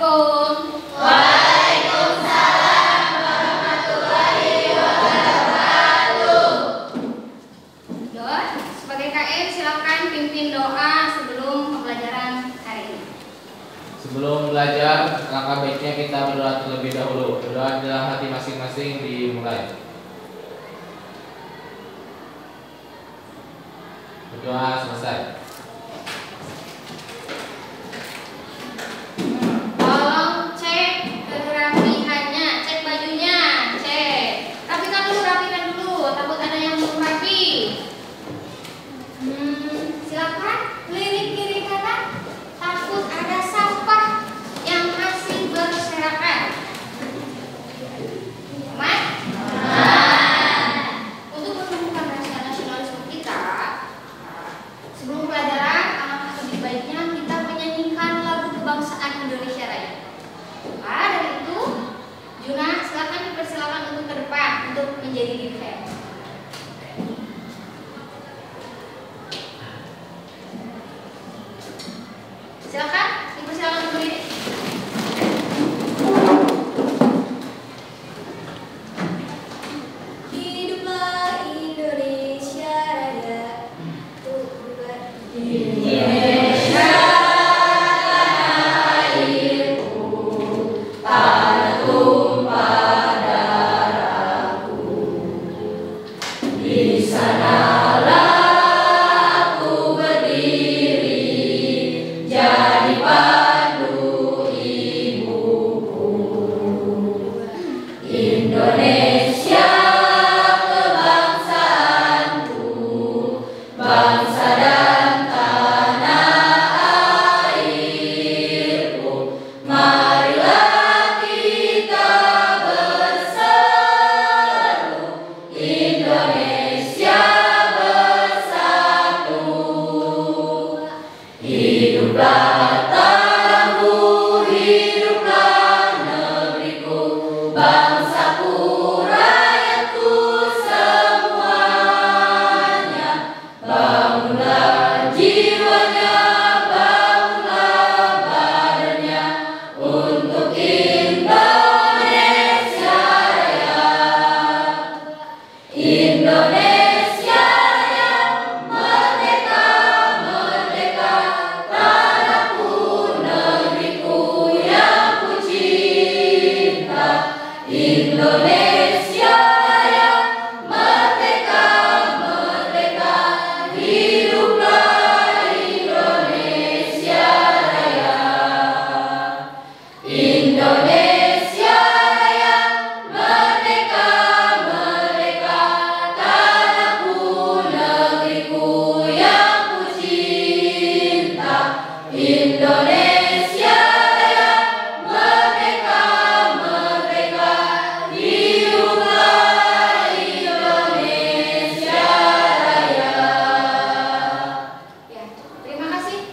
Assalamualaikum. Waalaikumsalam warahmatullahi wabarakatuh. Don, sebagai KM silakan pimpin doa sebelum pembelajaran hari ini. Sebelum belajar, langkah baiknya kita berdoa terlebih dahulu. Berdoa dalam hati masing-masing dimulai. Berdoa selesai. Tolong cek kerapihannya, cek bajunya, cek. Rapikan dulu, takut ada yang belum rapi. Silakan lirik kiri kanan, takut ada sampah yang masih berserakan. Aman? Untuk menumbuhkan rasa nasionalisme kita, sebelum pelajaran, alangkah lebih baiknya kita menyanyikan lagu kebangsaan Indonesia Raya. Maka dari itu, Juna silakan dipersilakan untuk ke depan untuk menjadi dirigent. Silakan dipersilakan untuk berdiri. Hiduplah Indonesia Raya. Indonesia airku, tanah tumpah darahku. Di sanalah aku berdiri, jadi pandu ibuku. Indonesia kebangsaanku, bangsa dan tanah airku. Marilah kita berseru, Indonesia bersatu. Hiduplah tanahku, hiduplah negeriku, bangsaku, rakyatku semuanya. Bangunlah jiwanya, bangunlah badannya, untuk Indonesia Raya. Indonesia Raya, merdeka, merdeka, tanahku, negeriku yang ku cinta. Indonesia Raya, merdeka, merdeka, hiduplah Indonesia Raya. Indonesia Raya, merdeka, merdeka, tanahku, negeriku yang ku cinta. Indonesia Raya, merdeka, merdeka, hiduplah Indonesia Raya. Ya, terima kasih.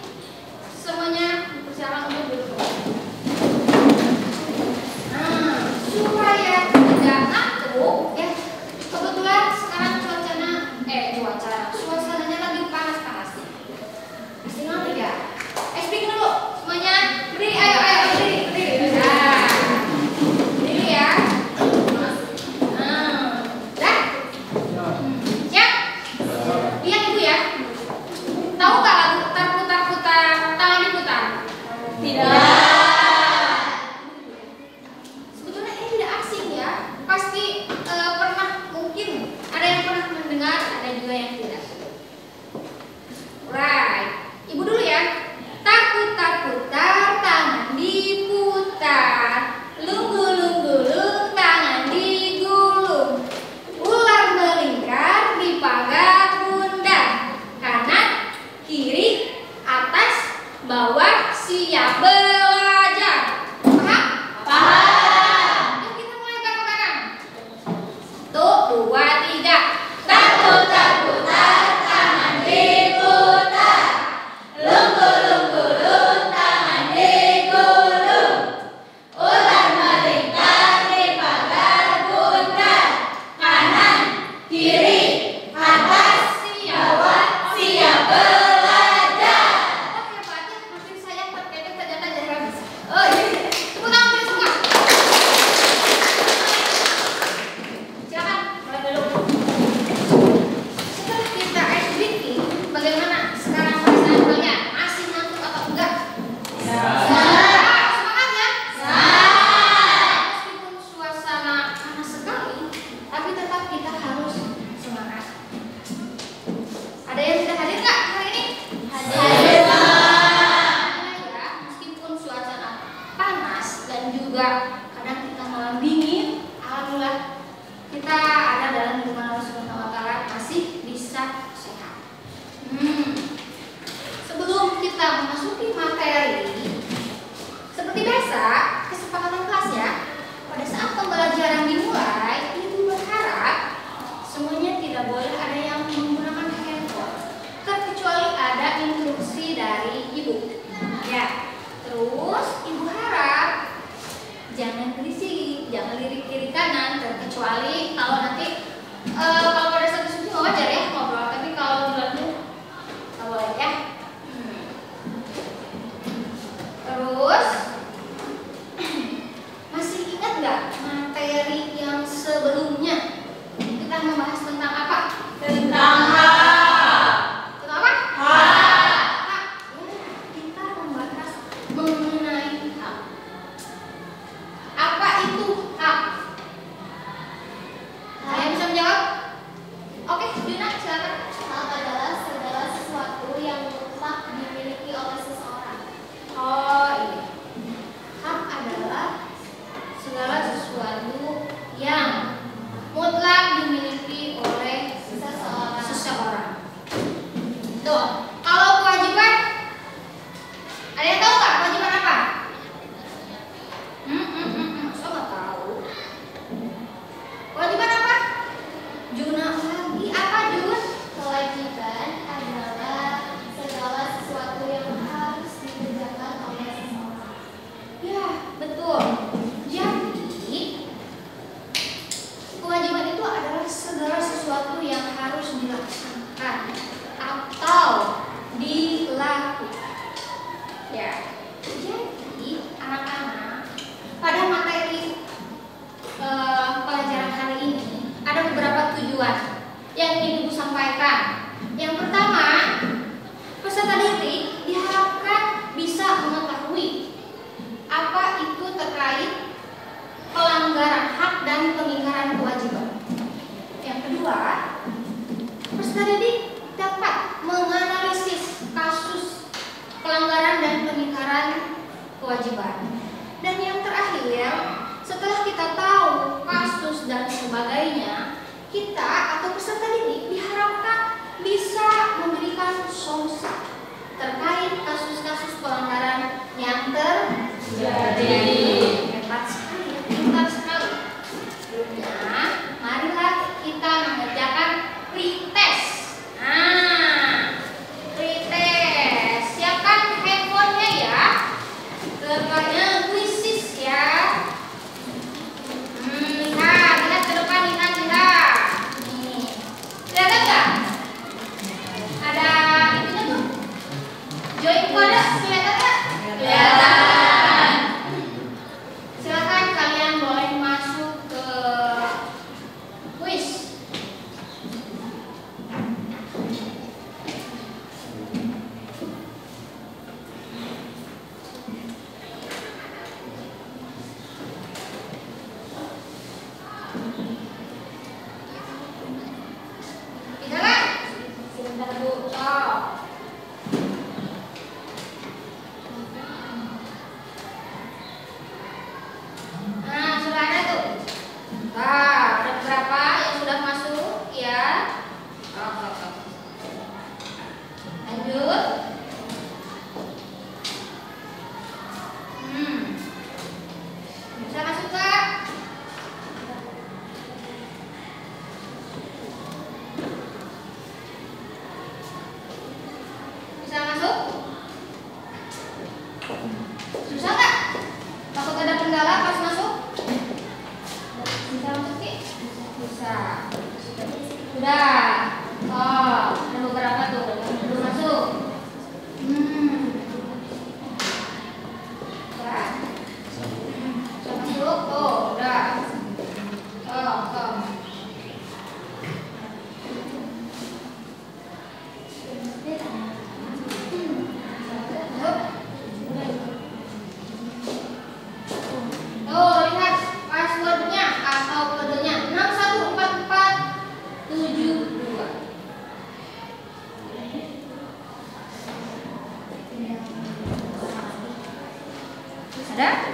Semuanya dipersilakan untuk duduk. Supaya tidak ngantuk, ya. Kebetulan sekarang suasananya lagi panas-panas. Pasti ngantuk ya. Speak dulu, semuanya berdiri, ayo berdiri. Nah, berdiri ya. Dah. Siap? Lihat ibu ya. Tahu nggak lagu putar-putar, tangan diputar? Tidak. Sebetulnya ini tidak asing ya. Pasti pernah, mungkin ada yang pernah mendengar, ada juga yang tidak. Right. Ibu dulu ya. Tak putar-putar, tangan diputar. Lunggu-lunggu-lung, tangan digulung. Ular melingkar di pagar bundar. Kanan, kiri, atas, bawah, siap belajar. Paham? Paham. Yuk kita mulai bareng-bareng. 1, 2, 3. Tak putar-putar, tangan diputar. Lunggu-lunggu-lung, tangan digulung. Ular melingkar di pagar bundar. Kanan, kiri, atas, bawah, siap belajar. Oh hebatnya, hampir saya terketek ternyata juga kadang kita malam dingin, alhamdulillah kita ada dalam lindungan Allah Subhanahu wa taala masih bisa sehat. Sebelum kita memasuki materi, seperti biasa, kesepakatan kelas ya. Pada saat pembelajaran dimulai, Ibu berharap semuanya tidak boleh ada yang menggunakan handphone, terkecuali ada instruksi dari Ibu. Ya, terus Ibu harap jangan berisik, jangan lirik kiri kanan, terkecuali kalau nanti kalau pada saat diskusi wajar ya ngobrol, tapi kalau di luar itu nggak boleh ya. Terus masih ingat nggak materi yang sebelumnya kita membahas tentang apa? Tentang Tentang apa? Hak. Ya, kita membahas mengenai hak. Apa itu hak? Kalian bisa menjawab? Oke, Dina silakan. Hak adalah segala sesuatu yang mutlak dimiliki oleh seseorang. Oh iya. Hak adalah segala sesuatu yang mutlak dimiliki oleh seseorang. Tuh, kalau kewajiban, ada yang tahu nggak kewajiban apa? Saya nggak tahu. Kewajiban apa? Juna lagi apa Jun? Kewajiban adalah segala sesuatu yang harus dikerjakan oleh seseorang. Ya, betul. Jadi, kewajiban itu adalah segala sesuatu yang harus dilaksanakan atau dilakukan. Ya, jadi anak-anak pada materi pelajaran hari ini ada beberapa tujuan yang ingin Ibu sampaikan. Yang pertama, peserta didik diharapkan bisa mengetahui apa itu terkait pelanggaran hak dan pengingkaran kewajiban. Yang kedua, peserta didik dapat menganalisis kasus pelanggaran dan pengingkaran kewajiban. Dan yang terakhir, setelah kita tahu kasus dan sebagainya, kita atau peserta didik diharapkan bisa memberikan solusi terkait kasus-kasus pelanggaran yang terjadi. Hebat sekali, pintar sekali. Nah, marilah kita mengerjakan pretest. Nah, pretest. Siapkan handphonenya ya. Terkait kuisis ya. Lihat ke depan, lihat. Nih, kelihatan nggak? Ada itunya tuh. Join kode, kelihatan nggak? Kelihatan. Silakan kalian boleh masuk ke kuis. Bisa nggak? Sebentar Bu. Oh. Nah, sudah ada tuh. Nah, ada beberapa yang sudah masuk ya. Oke. Lanjut. Bisa masuk Kak? Bisa masuk? Susah nggak? Takut ada kendala pas masuk? Bisa masuk Ki? Bisa. Udah. Oh, ada beberapa tuh yang belum masuk. Ya. Bisa masuk? Oh, udah. Oh. Tuh, lihat passwordnya atau kodenya 614472. Ada? Ada.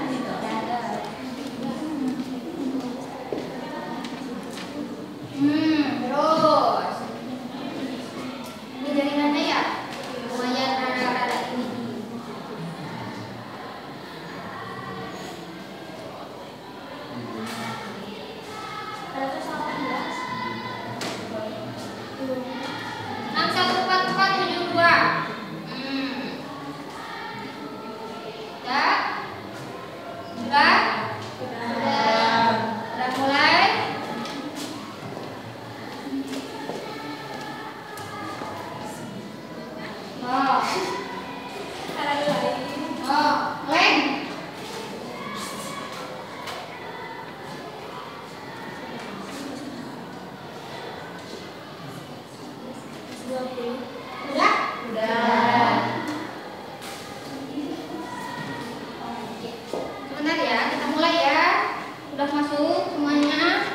sudah masuk semuanya?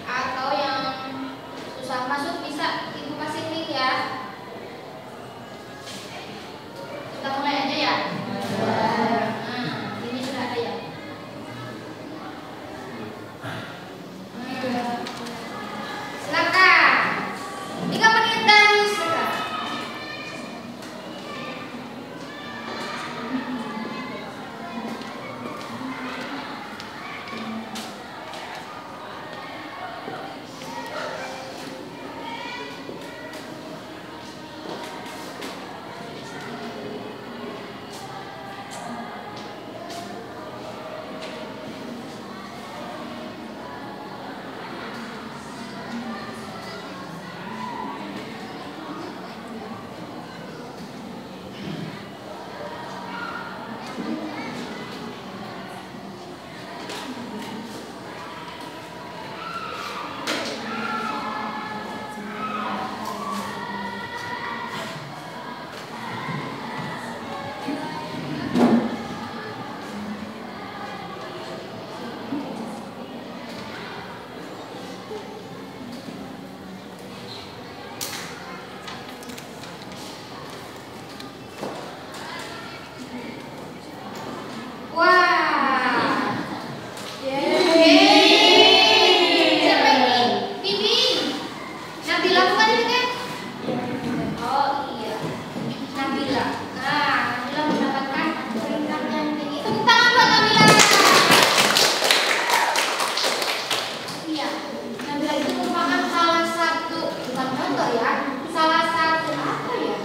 Atau yang susah masuk bisa Ibu kasih link ya. Kita mulai aja ya. Nah, ini sudah ada ya. Silakan. 3 menit dari sekarang. Wah. Siapa ini? Bimbing. Nabila bukan ini kan? Oh iya. Nabila. Nah, Nabila mendapatkan peringkat yang tinggi. Tepuk tangan buat Nabila. Iya. Nabila itu merupakan salah satu, bukan contoh ya, salah satu apa ya?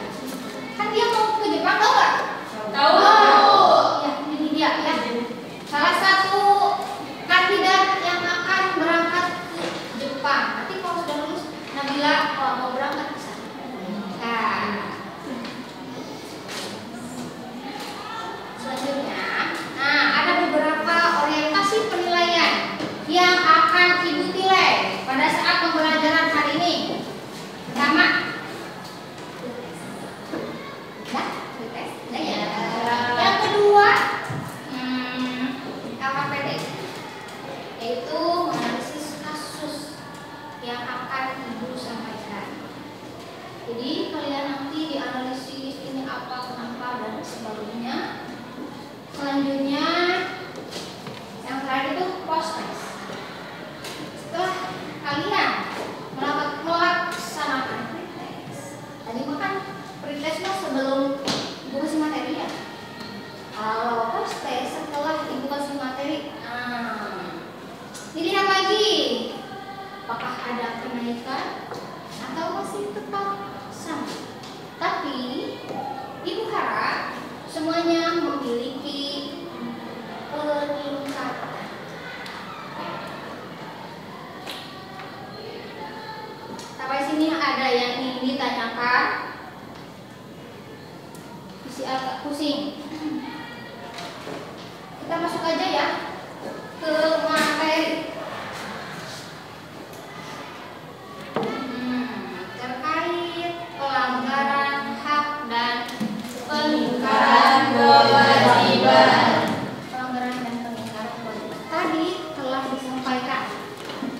Kan dia mau ke Jepang, tahu nggak? Tahu. Ya, ini dia ya. Salah satu kandidat yang akan berangkat ke Jepang. Nanti kalau sudah lulus, Nabila mau berangkat ke sana. Nah, selanjutnya, nah ada beberapa orientasi penilaian yang akan Ibu nilai pada saat pembelajaran hari ini. Pertama, ya. Yang kedua, LKPD, yaitu menganalisis kasus yang akan Ibu sampaikan. Jadi kalian nanti dianalisis ini apa, kenapa, dan sebagainya. Selanjutnya, yang terakhir itu post test. Setelah kalian melaksanakan pretest, tadi makan pretest mah sebelum Ibu kasih materi ya. Kalau post test setelah Ibu kasih materi, dilihat lagi apakah ada kenaikan atau masih tetap sama. Tapi Ibu harap semuanya memiliki peningkatan. Sampai sini ada yang ingin ditanyakan? Isi agak pusing. Kita masuk aja ya ke materi. Terkait pelanggaran hak dan peningkaran kewajiban. Pelanggaran dan peningkaran kewajiban. Tadi telah disampaikan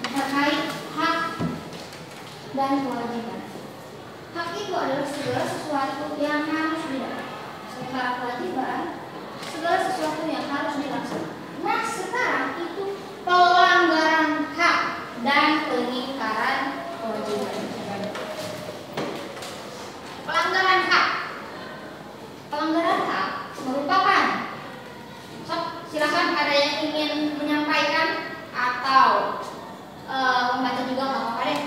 terkait hak dan kewajiban. Hak itu adalah segala sesuatu yang harus dilakukan. Sementara kewajiban segala sesuatu yang harus dilaksanakan. Nah, sekarang itu pelanggaran hak dan peningkaran kewajiban. Pelanggaran hak. Pelanggaran hak merupakan, silakan ada yang ingin menyampaikan atau membaca juga nggak apa-apa deh.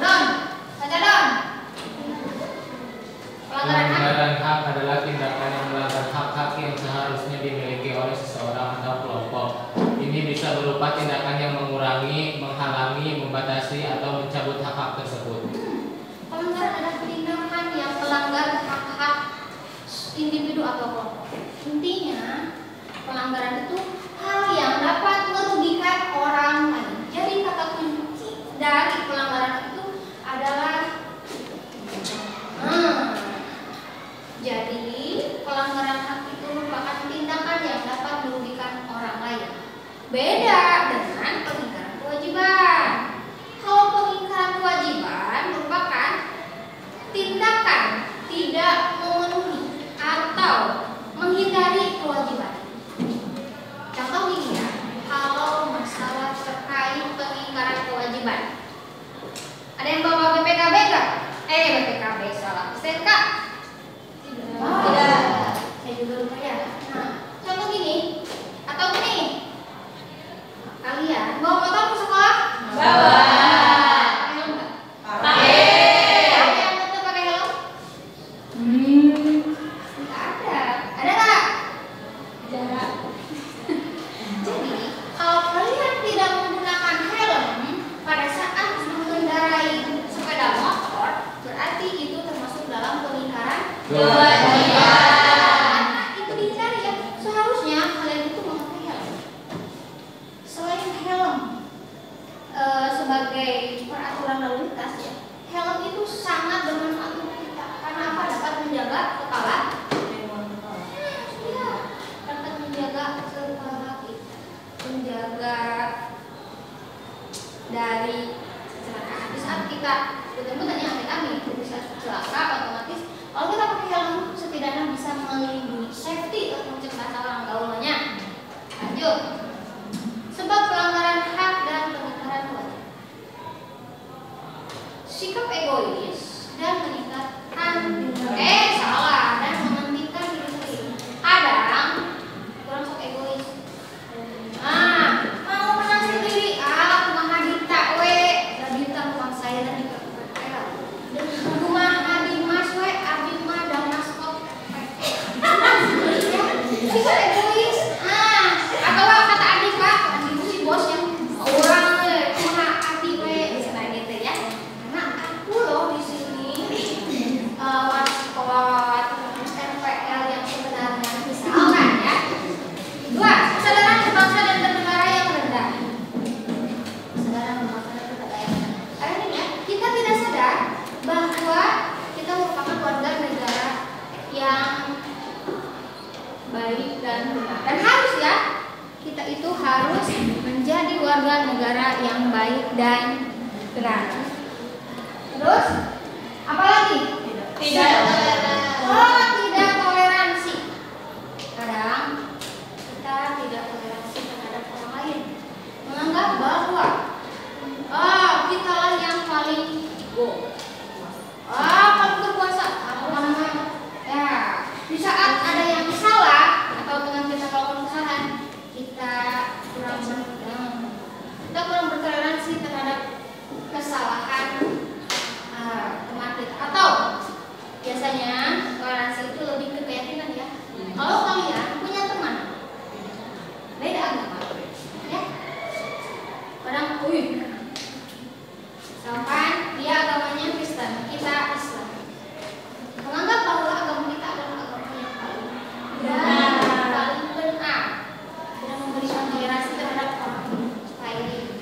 Don, baca Don. Pelanggaran hak adalah tindakan yang melanggar hak-hak yang seharusnya dimiliki oleh seseorang atau kelompok. Ini bisa berupa tindakan yang mengurangi, menghalangi, membatasi, atau mencabut hak-hak tersebut. Pelanggaran adalah tindakan yang melanggar hak-hak individu atau kelompok. Intinya, pelanggaran itu hal yang dapat merugikan orang lain. Jadi kata kunci dari pelanggaran itu adalah jadi pelanggaran hak itu merupakan tindakan yang dapat merugikan orang lain. Beda dengan pengingkaran kewajiban. Kalau pengingkaran kewajiban merupakan tindakan tidak memenuhi atau menghindari kewajiban. Contoh ini ya, kalau masalah terkait pengingkaran kewajiban. Ada yang bawa BPKB enggak? BPKB salah. STNK? Tidak. Saya juga lupa ya. Nah, contoh gini atau gini. Kalian bawa motor ke sekolah? Bawa. Pakai helm enggak? Pakai. Yang betul pakai helm? Enggak ada. Ada enggak? Ada. Jadi, kalau kalian tidak menggunakan helm pada saat mengendarai sepeda motor, berarti itu termasuk dalam pengingkaran kewajiban. Itu dicari ya. Seharusnya kalian itu memakai helm. Selain helm sebagai peraturan lalu lintas ya, helm itu sangat bermanfaat untuk kita. Karena apa? Dapat menjaga kepala. Ya, dapat menjaga kepala kita, menjaga dari kecelakaan. Di saat kita betul-betul amit-amit bisa celaka, otomatis kalau kita pakai helm setidaknya bisa melindungi safety untuk mencegah salah gaulnya. Lanjut. Sebab pelanggaran hak dan pengingkaran kewajiban. Sikap egois dan meningkatkan salah dan mementingkan diri sendiri. Kadang kurang sok egois. Mau menang sendiri, kumaha dita we, dita bukan saya dan dita kumaha di mas we, abdi mah dan maskot. Sikap egois. Atau kata adik Pak, adik si bos yang orang kumaha adik we, misalnya gitu ya. Karena aku loh di sini waskot MPL yang sebenarnya misalkan ya. 2. Kesadaran berbangsa dan bernegara yang rendah. Kesadaran berbangsa dan bernegara yang rendah. Karena ini ya, kita tidak sadar bahwa kita merupakan warga negara yang baik dan benar. Dan harus ya, kita itu harus menjadi warga negara yang baik dan benar. Terus, apa lagi? Tidak toleransi. Kadang kita tidak toleransi terhadap orang lain, menganggap bahwa kitalah yang paling go, paling berkuasa. Ya, di saat ada yang salah atau dengan kita melakukan kesalahan, kita kurang bertoleransi terhadap kesalahan teman kita. Atau biasanya toleransi itu lebih ke keyakinan ya. Kalau kalian punya teman beda agama, ya, kadang, misalkan dia agamanya Kristen, kita Islam, menganggap bahwa agama kita adalah agama yang paling benar, tidak memberikan toleransi terhadap orang lain.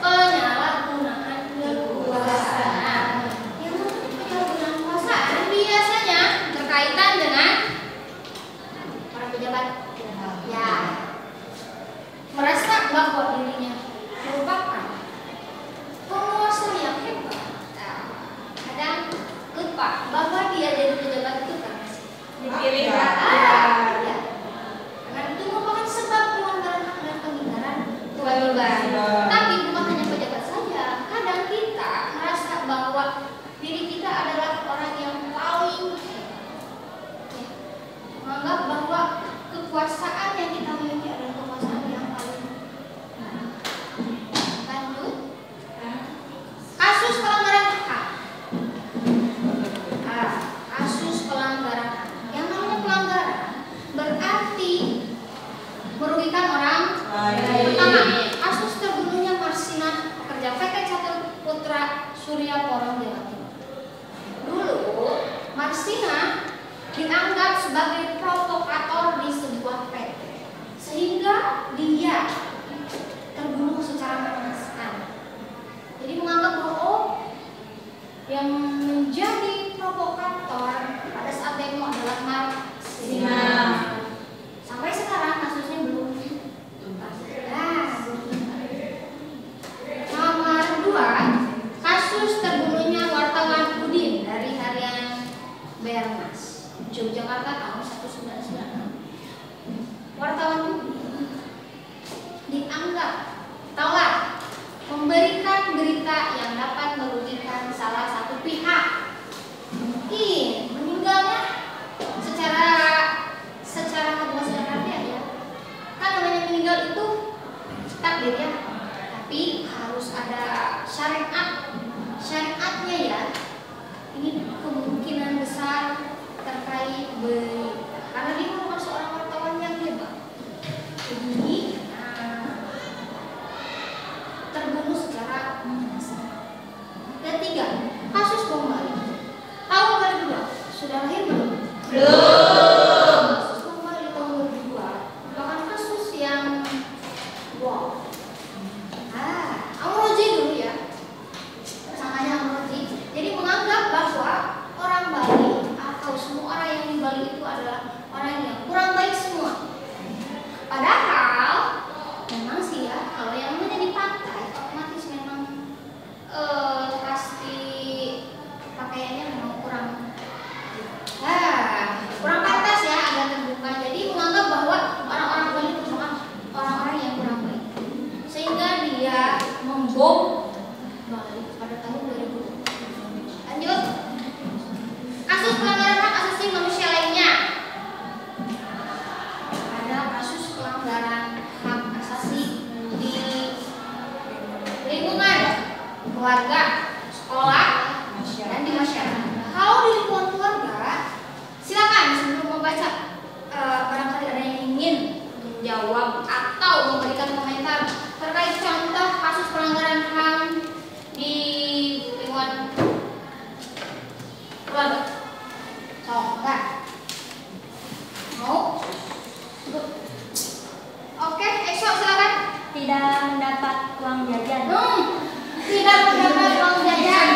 Penyalahgunaan kekuasaan. Yang namanya penyalahgunaan kekuasaan biasanya berkaitan dengan para pejabat. Ya, merasa bahwa dirinya merupakan penguasa yang hebat. Kadang lupa bahwa dia jadi pejabat itu karena dipilih. Ya. Karena itu merupakan sebab pelanggaran hak dan pengingkaran kewajiban. Tapi bukan hanya pejabat saja. Kadang kita merasa bahwa diri kita adalah orang yang paling ya, menganggap bahwa kekuasaan yang kita miliki adalah kekuasaan yang paling. Lanjut. Kasus pelanggaran hak. Kasus pelanggaran hak. Yang namanya pelanggaran berarti merugikan orang lain. Pertama, kasus terbunuhnya Marsina, pekerja PT Catur Putra Surya Porong Jawa Timur. Dulu Marsina dianggap sebagai provokator di sebuah PT, sehingga dia terbunuh secara mengenaskan. Jadi menganggap bahwa yang menjadi provokator pada saat demo adalah Marxisme. Sampai sekarang kasusnya belum tuntas. Nomor 2, kasus terbunuhnya wartawan Udin dari harian Bernas, Yogyakarta tahun 1996. Wartawan Udin dianggap telah memberikan berita yang dapat merugikan salah satu pihak. Mungkin meninggalnya secara bukan secara ya. Kan namanya meninggal itu takdir ya. Tapi harus ada syariatnya ya. Ini kemungkinan besar terkait berita karena dia merupakan seorang wartawan yang hebat. Jadi terbunuh secara mengenaskan. Ketiga, kasus bom Bali. Tahun 2002 sudah lahir belum? Belum. Kasus bom Bali tahun 2002 merupakan kasus yang wow. Amrozi dulu ya. Tersangkanya Amrozi. Jadi menganggap bahwa orang Bali atau semua orang yang di Bali itu adalah orang yang kurang baik semua. Padahal memang sih ya, kalau yang namanya di pantai otomatis memang pasti pakaiannya memang kurang pantas ya, agak terbuka. Jadi menganggap bahwa orang-orang Bali itu merupakan orang-orang yang kurang baik, sehingga dia membom Bali pada tahun 2000. Lanjut, kasus pelanggaran hak asasi manusia lainnya. Ada kasus pelanggaran hak asasi di lingkungan keluarga, sekolah, dan di masyarakat. Kalau di lingkungan keluarga, silakan sebelum membaca barangkali ada yang ingin menjawab atau memberikan komentar terkait contoh kasus pelanggaran HAM di lingkungan keluarga. Contoh, mau? Oke, Exo silakan. Tidak mendapat uang jajan. Tidak mendapat uang jajan.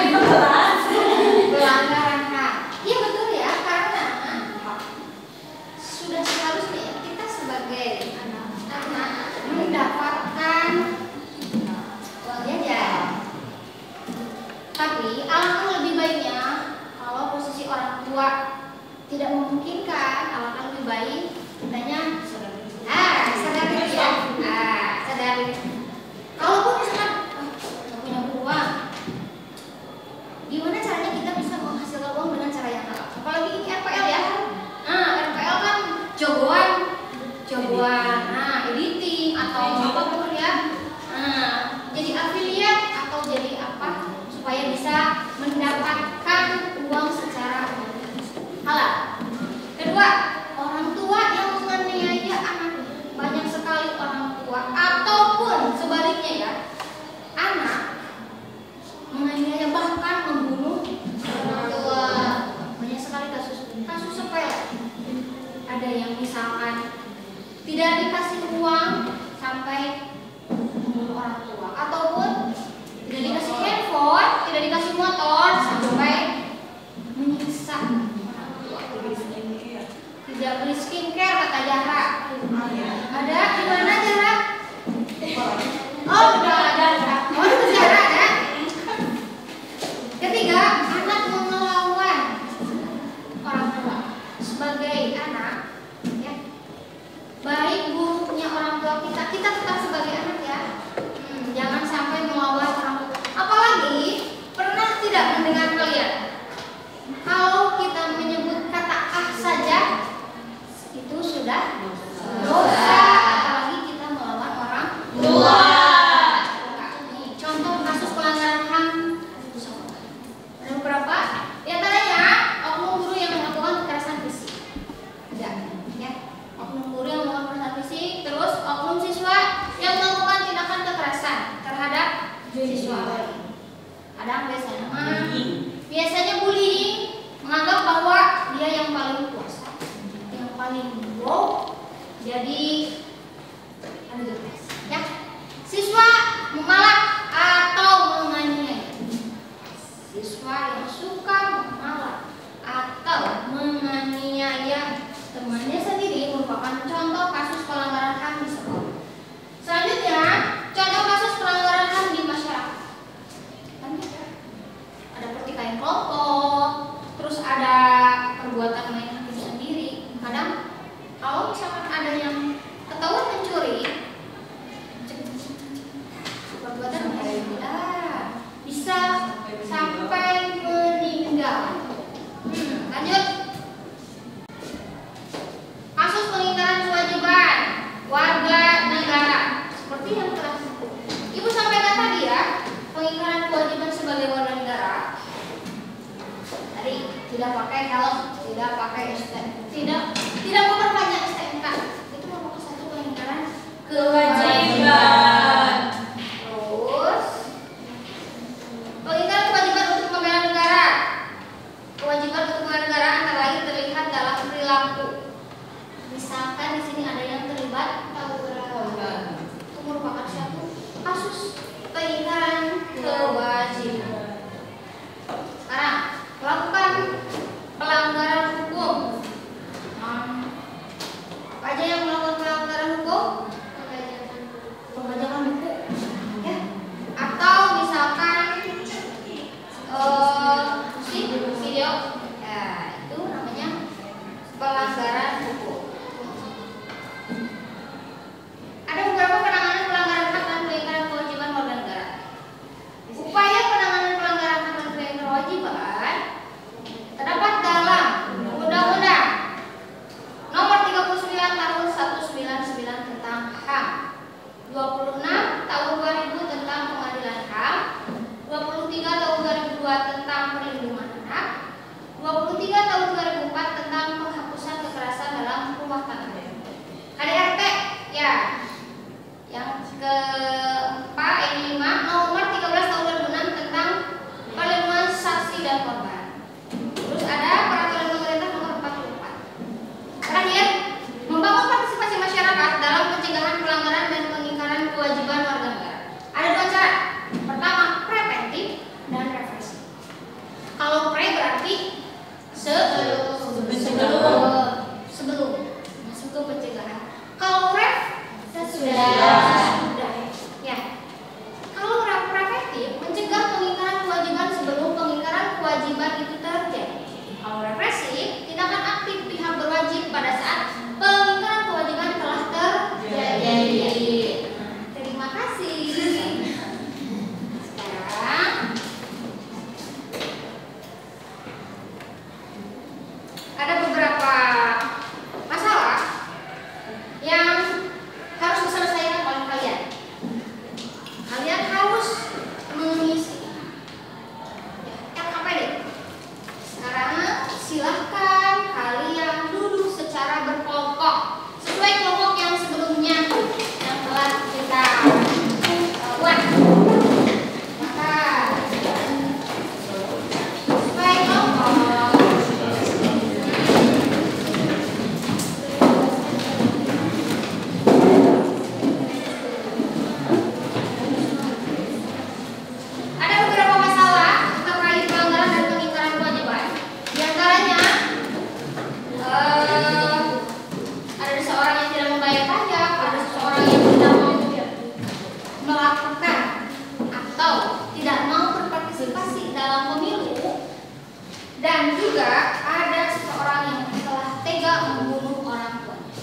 Pelanggaran HAM. Iya betul ya, karena sudah seharusnya kita sebagai anak mendapatkan uang jajan. Tapi alangkah lebih baiknya kalau posisi orang tua tidak memungkinkan, alangkah lebih baik kitanya sadari ya. Sadari. Kalaupun misalkan nggak punya uang, gimana caranya kita bisa menghasilkan uang dengan cara yang halal? Apalagi ini RPL ya. RPL kan jagoan, editing atau apapun ya. Jadi afiliat atau jadi apa supaya bisa mendapatkan uang secara halal. Kedua, orang tua yang menganiaya anak. Banyak sekali orang tua ataupun sebaliknya ya, anak menganiaya bahkan membunuh orang tua. Banyak sekali kasus sepele. Ada yang misalkan tidak dikasih uang sampai membunuh orang tua, ataupun tidak dikasih handphone, tidak dikasih motor sampai menyiksa orang tua. Tidak beli skincare kata Jahra. Ada di mana Jahra? Udah ada. Di Jahra ada. Ketiga, anak melawan orang tua. Sebagai anak, ya, baik buruknya orang tua kita tetap sebagai anak ya. Jangan sampai melawan orang tua. Apalagi pernah tidak mendengar kalian? Kalau kita menyebut kata saja itu sudah dosa, apalagi kita melawan orang tua. Jadi ya, siswa memalak atau menganiaya. Siswa yang suka memalak atau menganiaya temannya sendiri merupakan contoh kasus pelanggaran HAM di sekolah. Selanjutnya, contoh kasus pelanggaran HAM di masyarakat. Ada pertikaian kelompok, terus ada perbuatan main hakim sendiri. Kadang kalau misalkan ada yang ketahuan mencuri, perbuatan bisa sampai meninggal. Lanjut. Kasus pengingkaran kewajiban warga negara. Seperti yang telah Ibu sampaikan tadi ya, pengingkaran kewajiban sebagai warga negara. Tadi tidak pakai helm, tidak pakai tidak memperpanjang STNK. Itu merupakan satu pengingkaran kewajiban. Terus pengingkaran kewajiban untuk membela negara. Kewajiban untuk membela negara antara lain terlihat dalam perilaku. Misalkan di sini ada yang terlibat tawuran. Itu merupakan suatu kasus pengingkaran kewajiban. Sekarang melakukan pelanggaran hukum. Apa aja yang melakukan pelanggaran hukum? Pembajakan buku, ya. Atau misalkan musik, video, ya itu namanya pelanggaran hukum. Ada beberapa penanganan pelanggaran hak dan pengingkaran kewajiban warga negara. Upaya penanganan pelanggaran hak dan pengingkaran kewajiban terdapat dalam Undang-Undang Nomor 39 Tahun 1999 tentang HAM, 26 Tahun 2000 tentang Pengadilan HAM, 23 Tahun 2002 tentang Perlindungan Anak, 23 Tahun 2004 tentang penghapusan kekerasan dalam rumah tangga. KDRT ya. Yang keempat, yang kelima, Nomor 13 Tahun 2006 tentang perlindungan saksi dan korban. Terus ada Peraturan Pemerintah Nomor 44. Terakhir, membangun partisipasi masyarakat dalam pencegahan pelanggaran dan pengingkaran kewajiban warga negara. Ada dua cara. Pertama, preventif dan represif. Kalau pre berarti sebelum masuk ke pencegahan. Kalau ref sudah. Ya. Kalau preventif mencegah pengingkaran kewajiban sebelum pengingkaran kewajiban itu terjadi. Kalau represif, tindakan aktif pihak berwajib pada saat pengingkaran kewajiban telah terjadi. Terima kasih. Sekarang ada beberapa masalah yang harus diselesaikan oleh kalian. Kalian harus mengisi LKPD. Sekarang silahkan kalian duduk secara berkelompok sesuai kelompok yang sebelumnya yang telah kita buat. Maka sesuai kelompok. Ada beberapa masalah terkait pelanggaran dan pengingkaran kewajiban. Di antaranya ada seseorang yang tidak membayar pajak, ada seseorang yang tidak mau melakukan atau tidak mau berpartisipasi dalam pemilu, dan juga ada seseorang yang telah tega membunuh orang tuanya.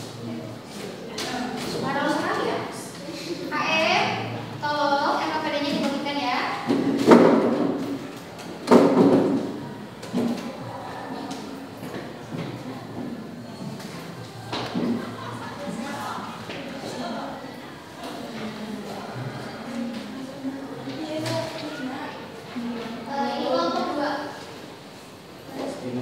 Subhanallah sekali ya. KM, tolong LKPD-nya dibagikan ya. Ini kelompok 2. Iya.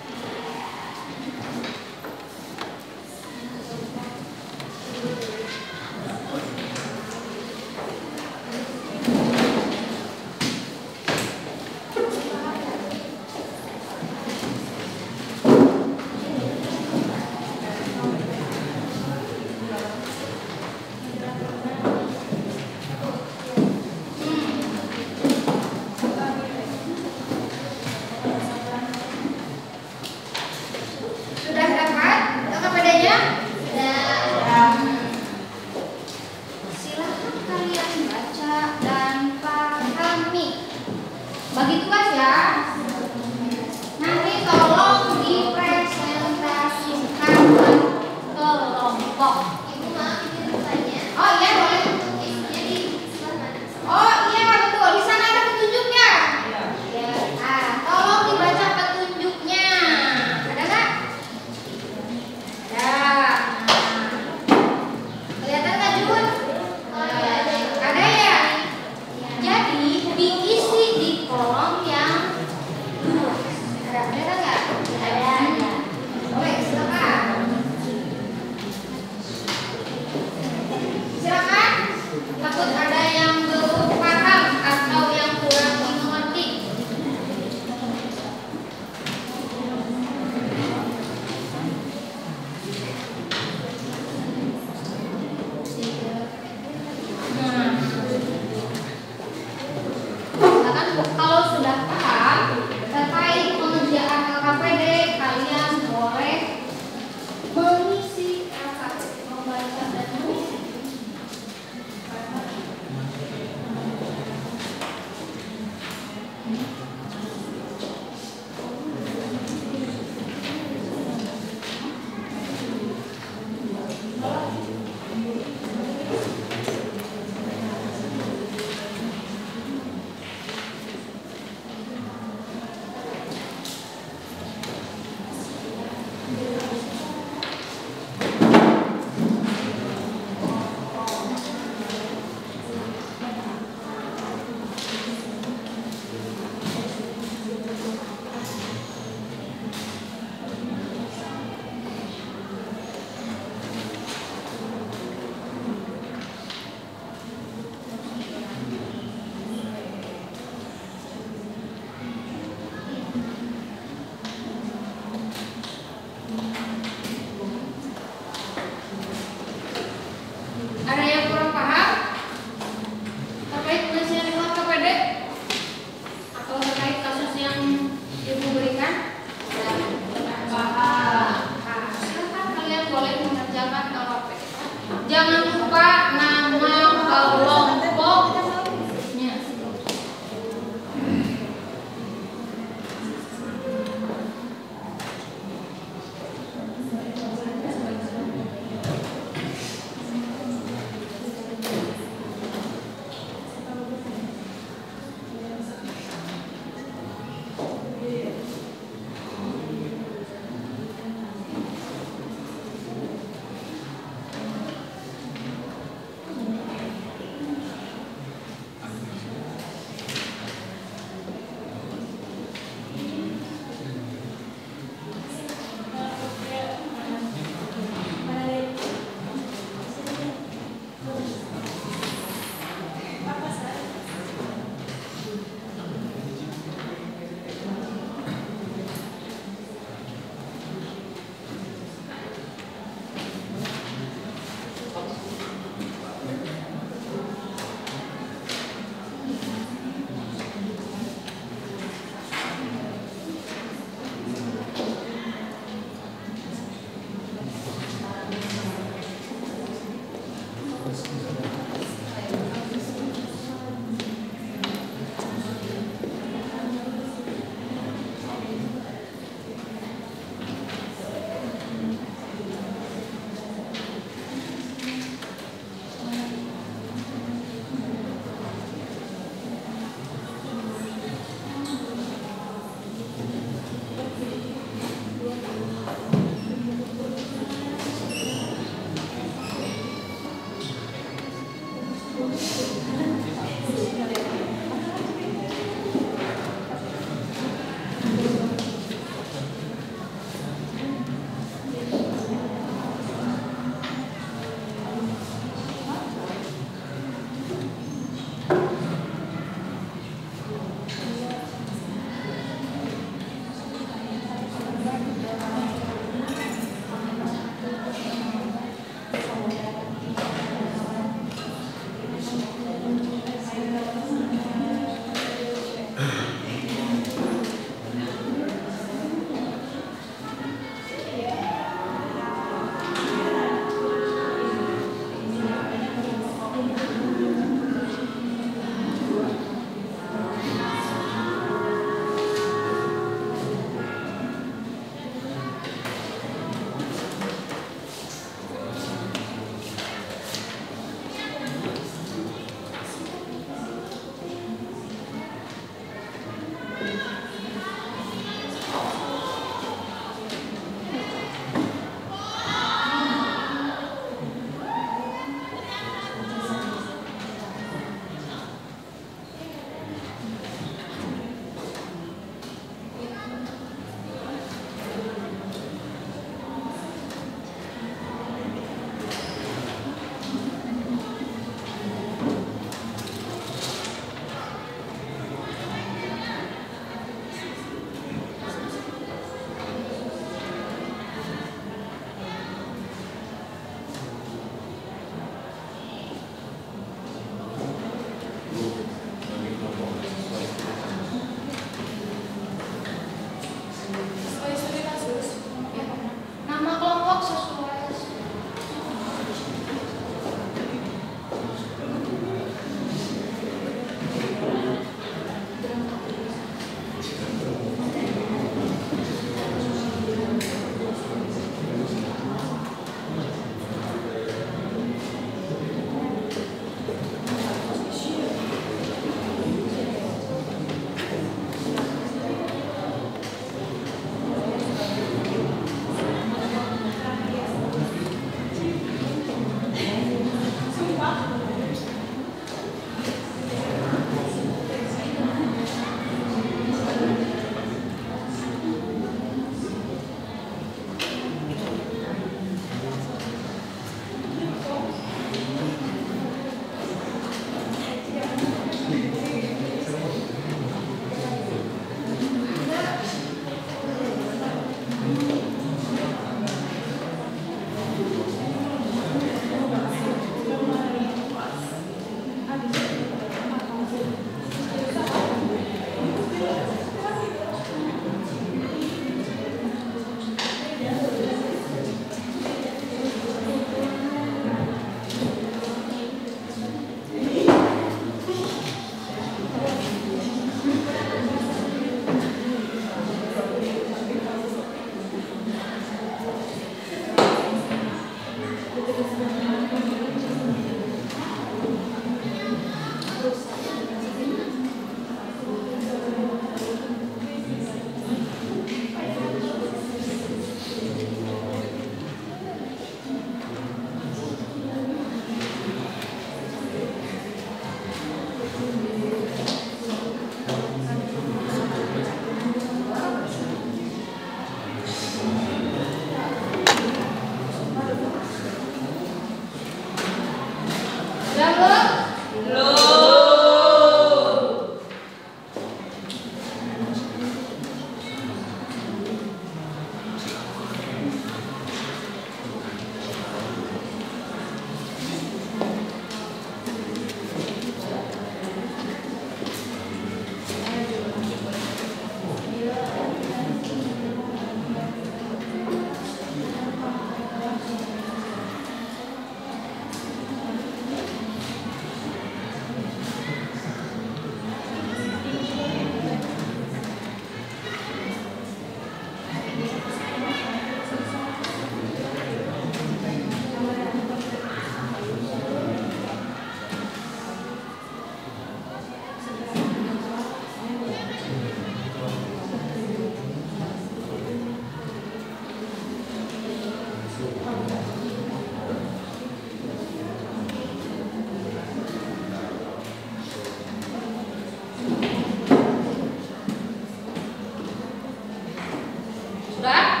Sudah?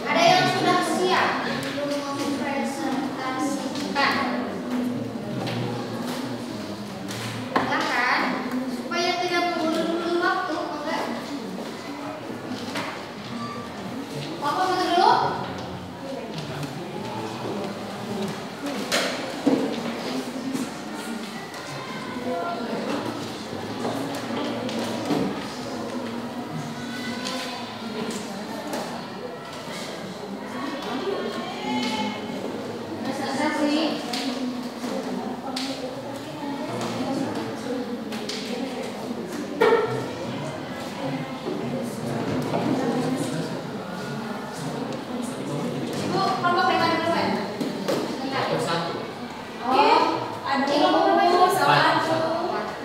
Ada yang sudah siap untuk mempresentasikan? Silakan, supaya tidak mengulur-ulur waktu, enggak? Papa mau dulu? Presentasi. Ibu, kelompok berapa dulu ya? Sebentar. Satu. Oh, ada kelompok berapa ibu? Empat.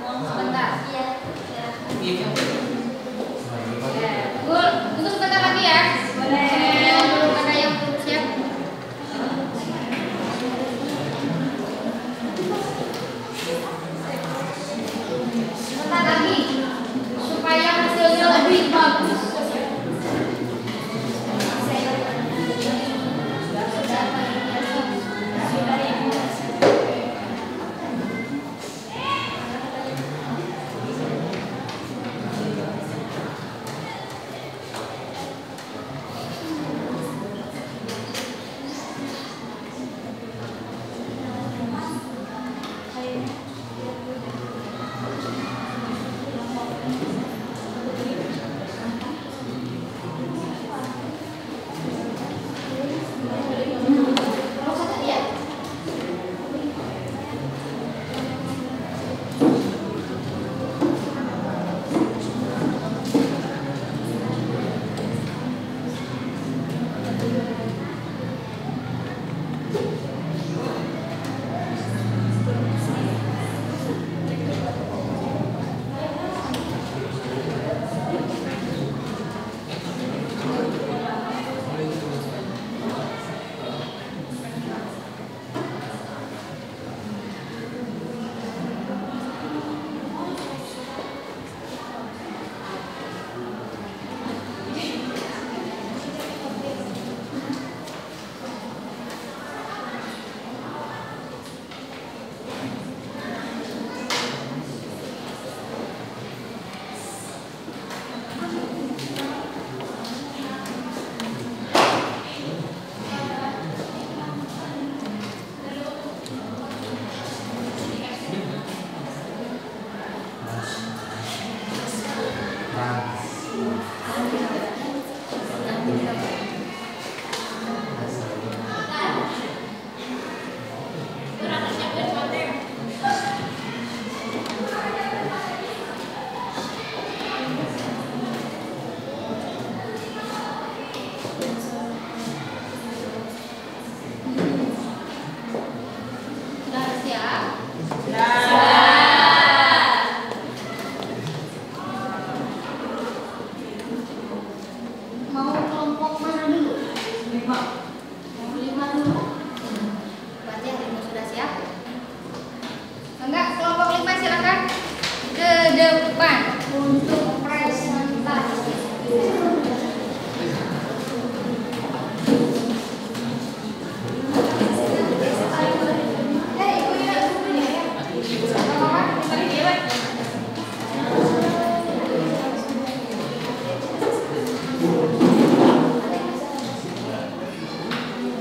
untuk presentasi.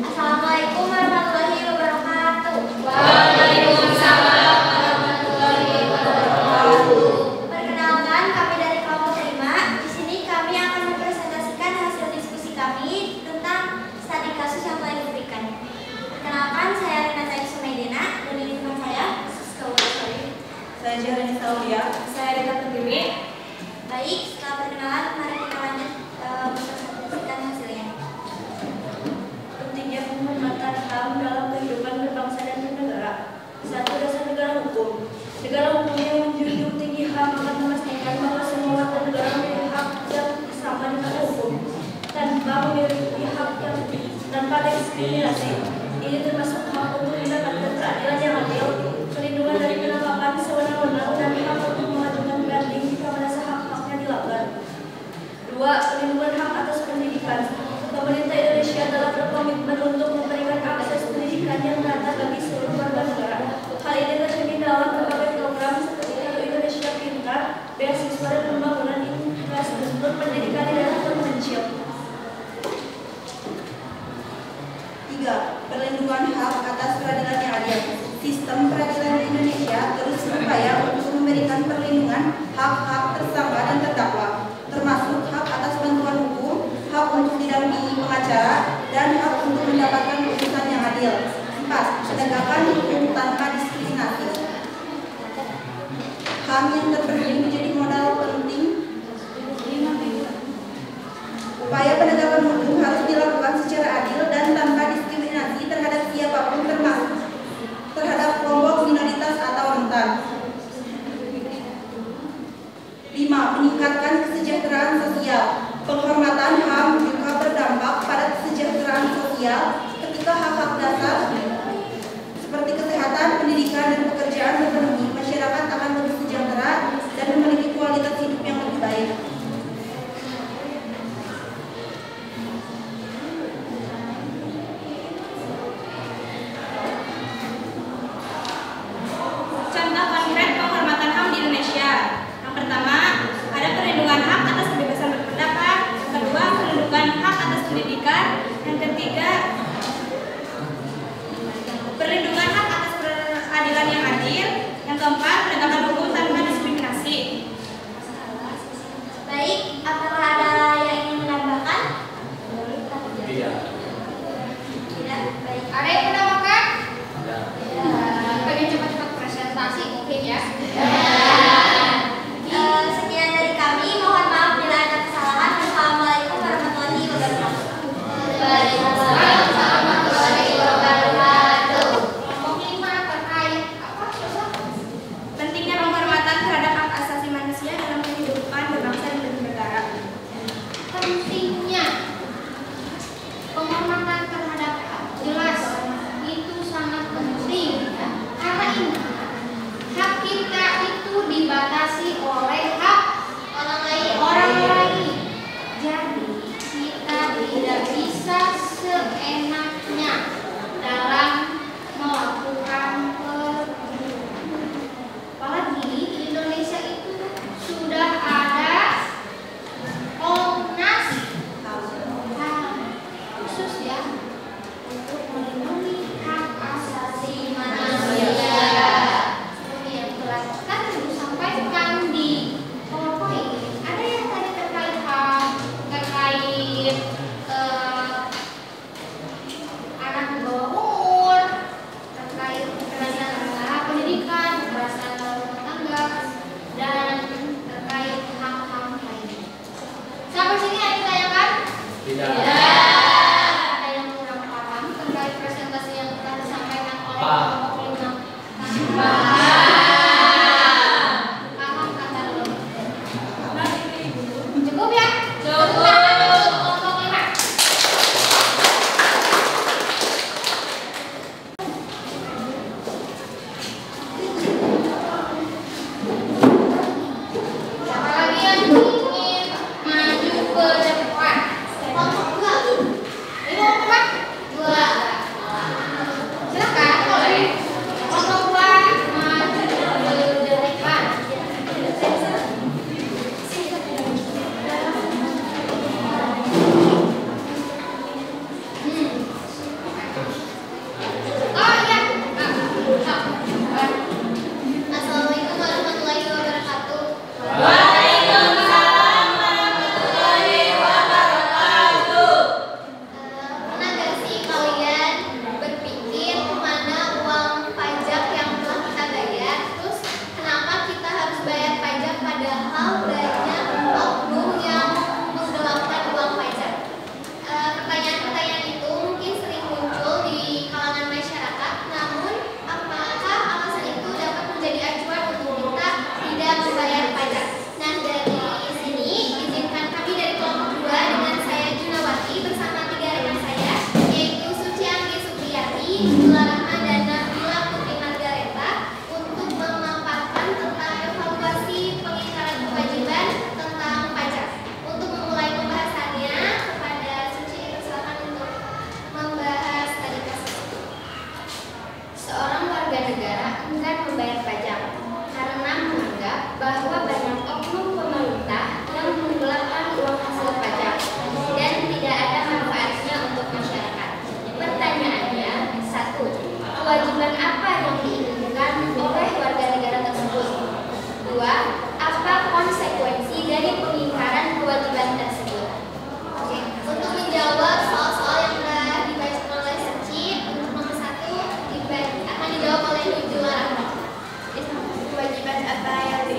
Assalamualaikum warahmatullahi wabarakatuh. Waalaikumsalam warahmatullahi wabarakatuh. Perkenalkan, kami dari kelompok 5. Di sini kami akan mempresentasikan hasil diskusi kami tentang studi kasus yang telah diberikan. Perkenalkan, saya Rina Said Sumaidina dan ini teman saya, Saya Jahrani Saulia. Saya Rita Pertiwi. Baik, setelah perkenalan, mari kita lanjut mempresentasikan hasilnya. Pentingnya penghormatan HAM dalam kehidupan berbangsa dan bernegara. Satu, dasar negara hukum. Negara hukum yang menjunjung tinggi HAM akan memastikan bahwa semua warga negara memiliki hak yang sama dengan hukum tanpa memiliki hak yang tanpa diskriminasi. Ini termasuk hak untuk mendapatkan keadilan yang adil, perlindungan dari penangkapan sewenang-wenang, dan hak untuk mengajukan banding jika merasa hak-haknya dilanggar. Dua, perlindungan hak atas pendidikan. Pemerintah Indonesia telah berkomitmen untuk memberikan akses pendidikan yang merata bagi seluruh warga negara. Hal ini tercermin dalam berbagai program seperti Kartu Indonesia Pintar, beasiswa dan pembangunan infrastruktur pendidikan di daerah terpencil. 3. Perlindungan hak atas peradilan yang adil. Sistem peradilan di Indonesia terus berupaya untuk memberikan perlindungan hak-hak tersangka dan terdakwa, termasuk hak atas bantuan hukum, hak untuk didampingi pengacara, dan hak untuk mendapatkan putusan yang adil. 4. Penegakan hukum tanpa diskriminasi. HAM yang terpenuhi menjadi modal penting. Upaya penegakan hukum harus dilakukan secara adil dan tanpa diskriminasi terhadap siapapun, termasuk terhadap kelompok minoritas atau rentan. 5. Meningkatkan kesejahteraan sosial. Penghormatan HAM juga berdampak pada kesejahteraan sosial ketika hak-hak dasar seperti kesehatan, pendidikan, dan pekerjaan terpenuhi. Masyarakat akan lebih sejahtera dan memiliki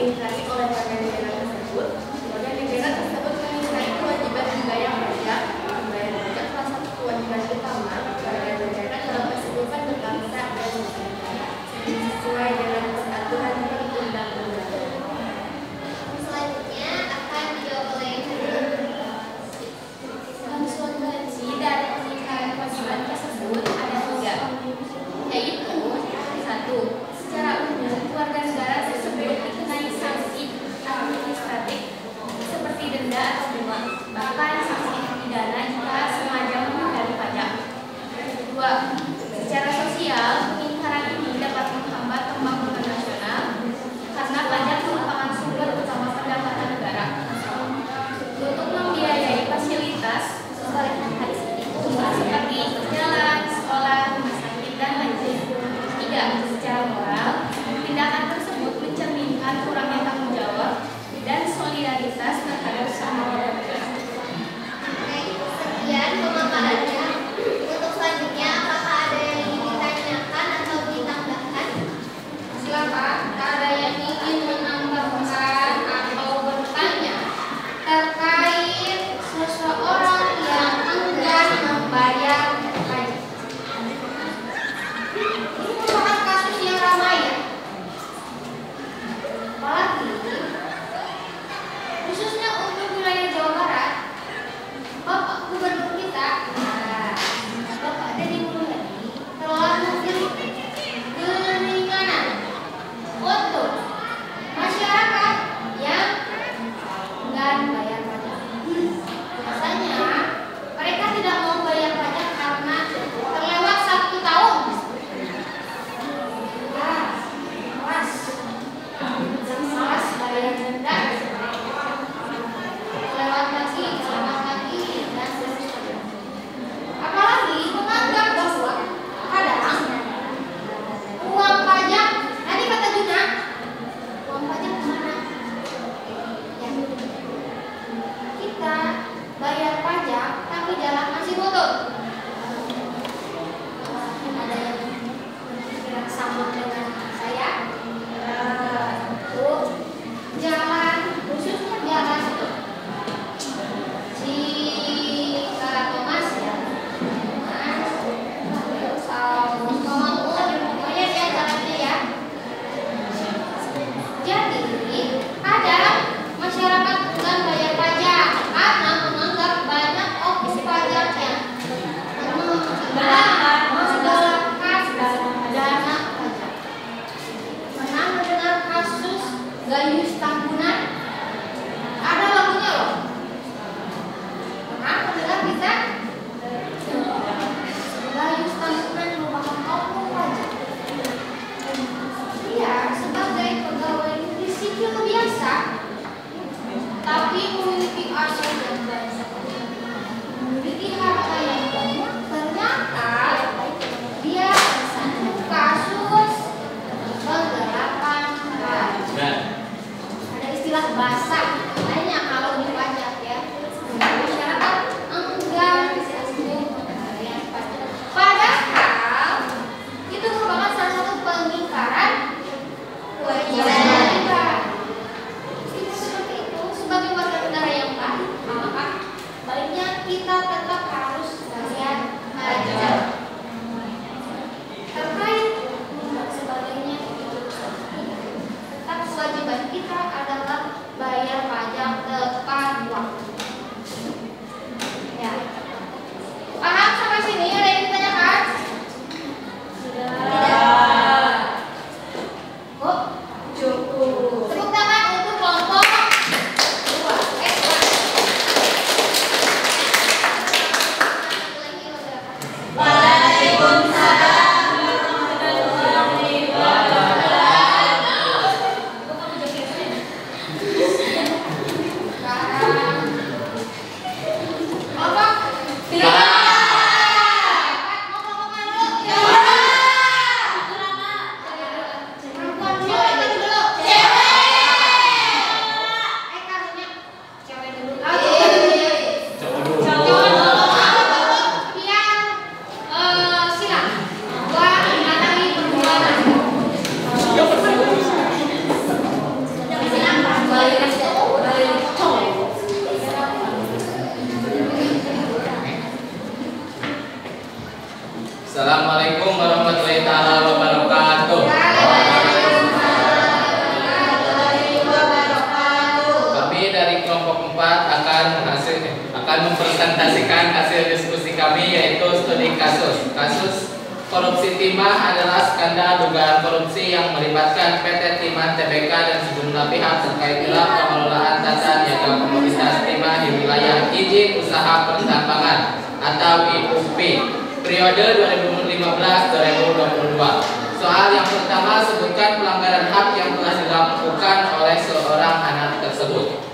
diingkari oleh warga negara tersebut. Warga negara tersebut mengingkari kewajiban membayar pajak. Membayar pajak salah satu kewajiban utama warga negara dalam kehidupan berbangsa dan bernegara sesuai dengan peraturan perundang-undangan. Selanjutnya akan dijawab oleh konsekuensi dari pengingkaran kewajiban tersebut ada 3, yaitu 1. Secara umum, warga negara tersebut dikenai sanksi administratif seperti denda atau bunga, bahkan sanksi pidana jika sengaja menghindari pajak. 2. Secara sosial, pengingkaran ini dapat menghambat pembangunan nasional karena pajak merupakan sumber utama pendapatan negara untuk membiayai fasilitas seperti jalan, sekolah, rumah sakit, dan lain-lain. 3. Secara moral, tindakan tersebut mencerminkan kurangnya tanggung jawab dan solidaritas terhadap semua warga. Sekian pemaparannya. Untuk selanjutnya, apakah ada yang ingin ditanyakan atau ditambahkan? Silakan, ada yang ingin menambahkan atau bertanya terkait seseorang yang enggan membayar pajak. Ini merupakan kasus yang ramai ya. Apalagi khususnya untuk wilayah Jawa Barat, Bapak Gubernur kita, Bapak Deddy Mulyadi, telah memberi keringanan untuk masyarakat yang enggan bayar pajak. Biasanya mereka tidak mau bayar pajak karena terlewat 1 tahun. Malas bayar denda, lewat lagi, selamat lagi, dan seterusnya. Apalagi menganggap bahwa kadang uang pajak, tadi kata Juna, uang pajak kemana? Ya, kita bayar pajak tapi jalan masih kotor. Ada yang berpikiran sama dengan saya? Tuh, jalan, khususnya jalan itu si Thomas ya, Mas, terus pokoknya dia jalannya ya. Jadi ada masyarakat enggan bayar pajak karena menganggap banyak oknum pajak yang menggelapkan dana pajak. Pernah mendengar kasus Gayus Tambunan? Ada lagunya loh. Pernah mendengar bisa? Gayus Tambunan merupakan oknum pajak. Dia sebagai pegawai negeri sipil biasa, tapi memiliki aset yang banyak, memiliki harta yang banyak. Ternyata dia tersandung kasus penggelapan pajak. Ada istilah bahasa lainnya kalau di pajak ya. Masyarakat enggan membayar pajak. Padahal itu merupakan salah satu pengingkaran kewajiban negara. Seperti itu, sebagai warga negara yang baik, maka baiknya kita tetap harus bayar pajak. Terkait dan sebagainya, tetap kewajiban kita adalah bayar pajak tepat waktu. Ya. Paham sampai sini? Ada yang ditanyakan? Tidak. Kok? Cukup. Tepuk tangan untuk kelompok 2. Waalaikumsalam warahmatullahi wabarakatuh. Perempuan dulu, laki dulu. presentasikan hasil diskusi kami, yaitu studi kasus. Kasus korupsi timah adalah skandal dugaan korupsi yang melibatkan PT Timah Tbk dan sejumlah pihak terkait dalam pengelolaan tata niaga komoditas timah di wilayah izin usaha pertambangan atau IUP periode 2015-2022. Soal yang pertama, sebutkan pelanggaran HAM yang telah dilakukan oleh seorang anak tersebut.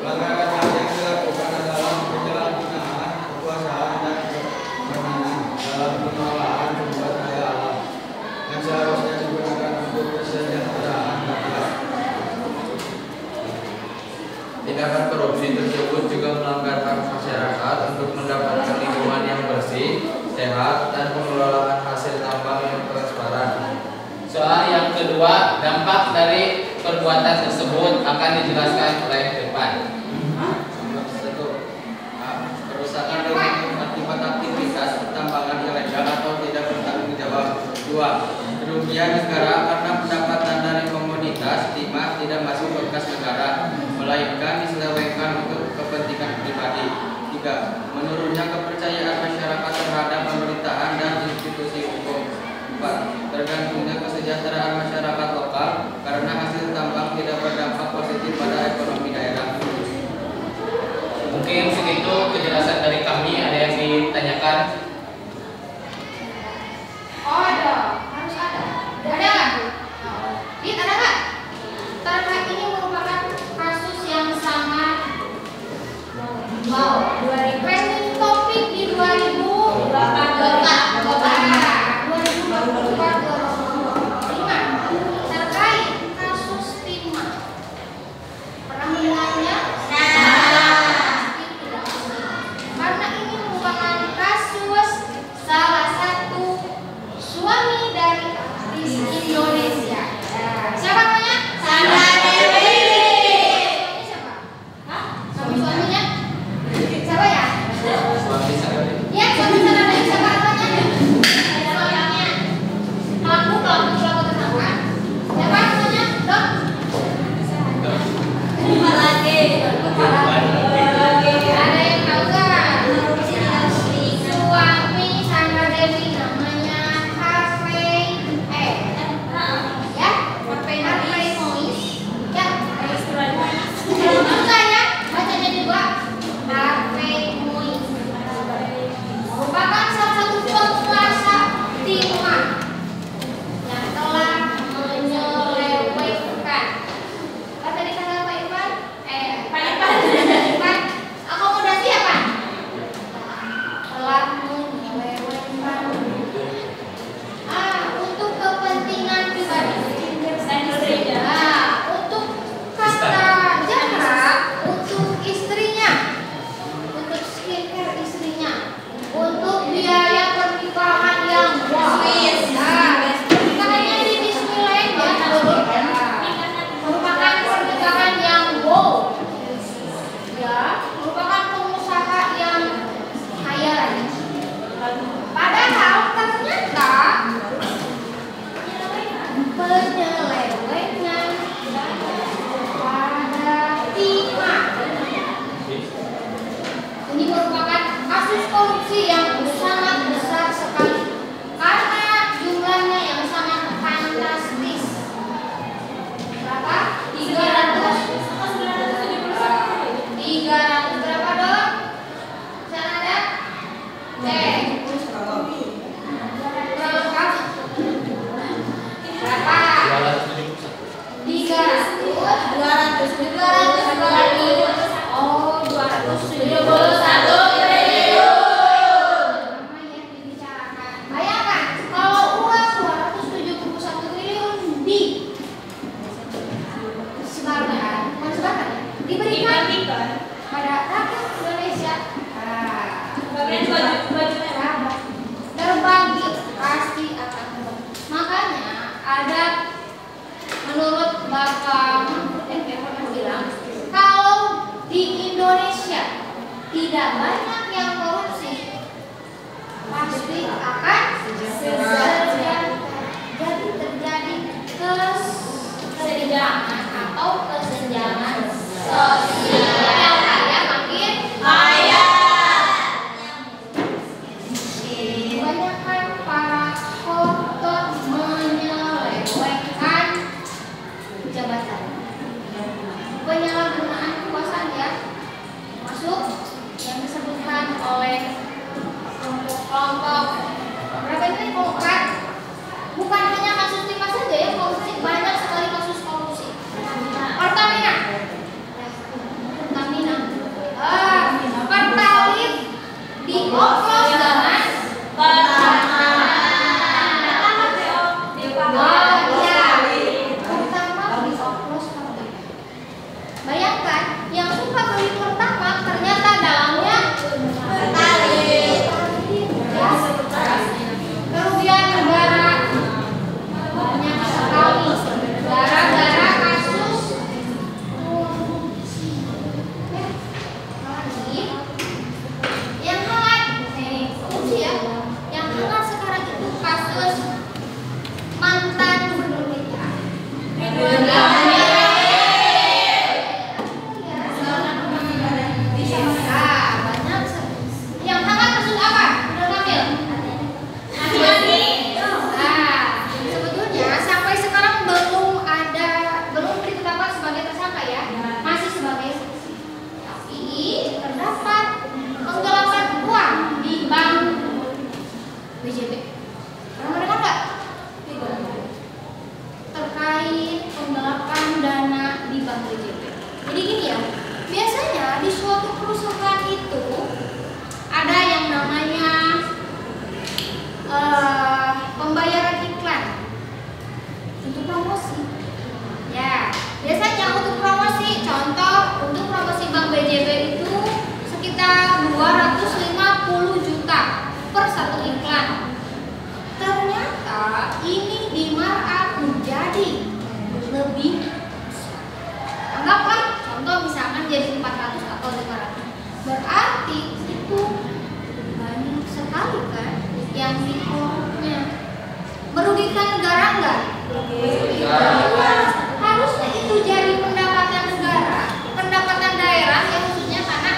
Pelanggaran HAM yang dilakukan adalah penyalahgunaan kekuasaan dan kewenangan dalam pengelolaan sumber daya alam yang seharusnya digunakan untuk kesejahteraan rakyat. Tindakan korupsi tersebut juga melanggar hak masyarakat untuk mendapatkan lingkungan yang bersih, sehat, dan pengelolaan hasil tambang yang transparan. Soal yang kedua, dampak dari perbuatan tersebut akan dijelaskan oleh depan. Kerusakan lingkungan akibat aktivitas pertambangan ilegal atau tidak bertanggung jawab. 2. Kerugian negara karena pendapatan dari komoditas timah tidak masuk berkas negara, melainkan diselewengkan untuk kepentingan pribadi. 3. Menurunnya kepercayaan masyarakat terhadap pemerintahan dan institusi hukum. 4. Tergantungnya kesejahteraan masyarakat lokal karena hasil tambang tidak berdampak positif pada ekonomi daerah. Mungkin segitu kejelasan dari kami. Ada yang ditanyakan? Oh, ada. Harus ada. Ada nggak? Dit, ada nggak? Terkait ini merupakan kasus yang sangat trending topik di 2024 terkait kasus timah. Pernah mendengarnya? Karena ini merupakan kasus salah satu suami dari artis Indonesia. Siapa namanya? Sandra Dewi. Siapa? Hah? Suaminya? Siapa ya? Suami saya. Ya, suami Sandra Dewi siapa namanya? Suaminya. Pelaku tersangka. Siapa namanya? Dok? Lupa lagi. Ada yang tahu nggak? Suami Sandra Dewi namanya Harvey ya, Harvey Mois ya. Kalau saya bacanya juga Harvey Mois merupakan salah satu penguasa timah yang telah menyelewengkan. Apa tadi kata Pak Irfan? Pak Irfan, akomodasi apa? Telah menyelewengkan untuk kepentingan pribadi. Untuk kata Jahra, untuk istrinya, untuk skincare istrinya, untuk biaya pernikahan yang pernikahannya di Disneyland merupakan pernikahan yang wow, ya, merupakan pengusaha yang kaya raya. Padahal ternyata penyelewengan pada timah ini merupakan kasus korupsi yang sangat besar sekali karena jumlahnya yang sangat fantastis. Berapa? 300 berapa dong? Sana ada? Berapa? 200. Oh, 271 triliun. Namanya dibicarakan. Bayangkan kalau uang 271 triliun disebarkan, bukan sebarkan ya, diberikan pada rakyat Indonesia. Terbagi pasti akan terbagi. Makanya ada menurut Bapak Mahfud MD pernah bilang kalau di Indonesia tidak banyak yang korupsi pasti akan jadi terjadi kesenjangan atau kesenjangan sosial. Yang kaya makin untuk promosi. Ya, biasanya untuk promosi, contoh untuk promosi Bank BJB itu sekitar 250 juta per satu iklan. Ternyata ini di markup menjadi lebih besar. Anggaplah contoh misalkan jadi 400 atau 500. Berarti itu banyak sekali kan yang dikorupnya. Merugikan negara enggak? Harusnya itu jadi pendapatan negara, pendapatan daerah yang khususnya karena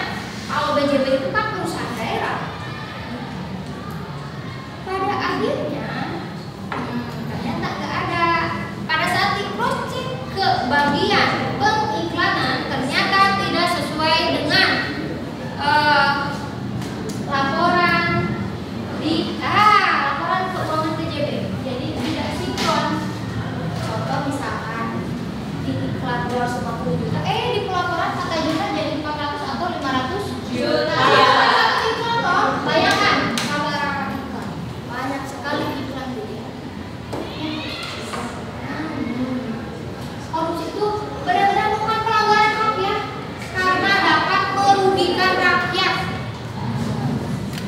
kalau BJB itu kan perusahaan daerah. Pada akhirnya ternyata nggak ada. Pada saat di cross check ke bagian pengiklanan ternyata tidak sesuai dengan laporan keuangan BJB. Jadi tidak sinkron. Contoh misalkan di iklan 250 juta, di pelaporan 4 juta jadi 400 atau 500 juta. Iklan toh, bayangkan kabar iklan. Banyak sekali iklan BJB. Korupsi itu benar-benar bukan pelanggaran HAM ya, karena dapat merugikan rakyat.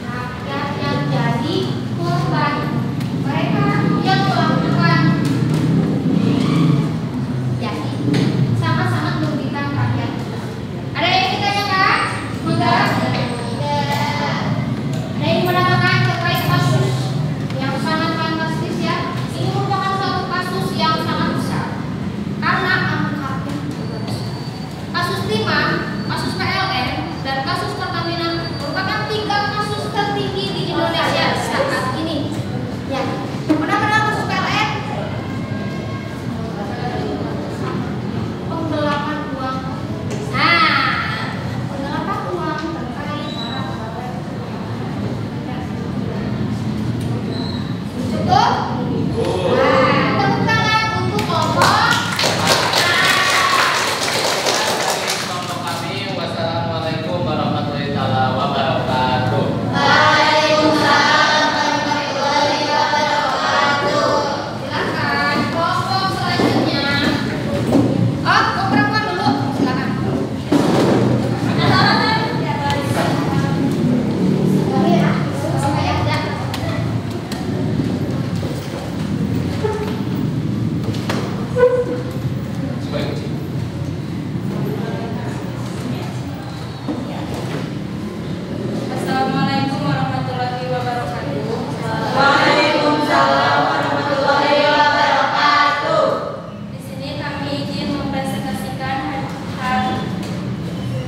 Rakyat yang jadi korban, mereka yang melakukan, jadi sama-sama merugikan rakyat. Ada yang ditanyakan? Enggak? Ada yang menanyakan terkait kasus yang sangat fantastis ya. Ini merupakan suatu kasus yang sangat besar karena angkanya juga besar. Kasus timah, kasus PLN, dan kasus Pertamina merupakan 3 kasus tertinggi di Indonesia saat ini. Ya, benar-benar kasus PLN, penggelapan uang. Penggelapan uang terkait para pegawai. Cukup? Tepuk tangan untuk kelompok. Kelompok kami, wassalamualaikum warahmatullahi wabarakatuh. Silakan kelompok selanjutnya. Oh, perempuan dulu. Silakan. Assalamualaikum warahmatullahi wabarakatuh. Di sini kami izin mempresentasikan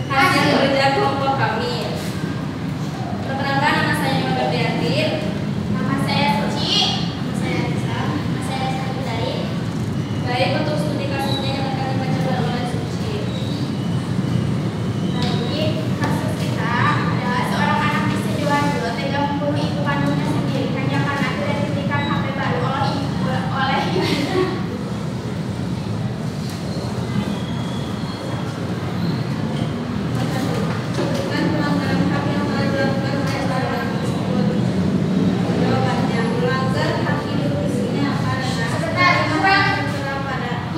hasil kerja kelompok kami. Perkenalkan, nama saya Ima Berdiati. Nama saya Suci. Nama saya Risa. Nama saya Sakitari. Baik, untuk studi kasusnya yang akan dibacakan oleh Suci. Jadi kasus kita adalah seorang anak di Sidoarjo tega membunuh ibu kandungnya sendiri hanya karena tidak diberikan HP baru oleh ibunya. Dengan pelanggaran HAM yang telah dilakukan oleh saudara tersebut. Jawabannya, melanggar hak hidup di sini karena Sebentar, kurang. pada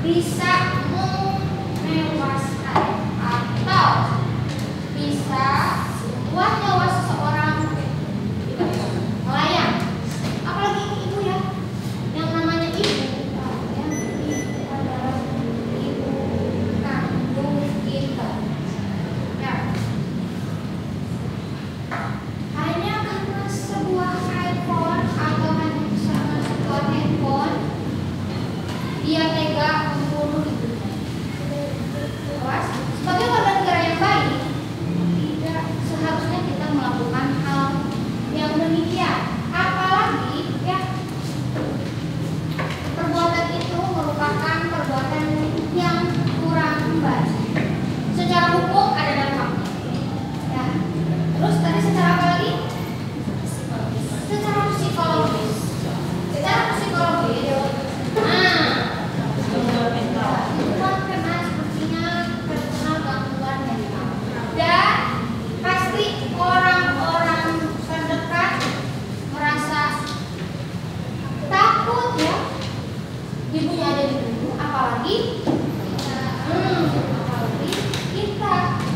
bisa menewaskan atau bisa membuat nyawa seseorang melayang. Apalagi ibu ya, yang namanya ibu, yang ibu adalah ibu kandung kita. Ya. Hanya karena sebuah iPhone atau hanya karena sebuah handphone, dia tega membunuh ibunya. Awas, sebagai warga negara yang baik, tidak seharusnya kita melakukan hal yang demikian. Apalagi ya, perbuatan itu merupakan perbuatan yang kurang baik. Secara hukum ada dampaknya. Ya. Terus tadi secara apa lagi? Secara psikologis. Secara psikologis. Gangguan kena sepertinya terkena gangguan mental. Dan pasti orang-orang terdekat merasa takut ya. Ibunya ada dibunuh, apalagi kita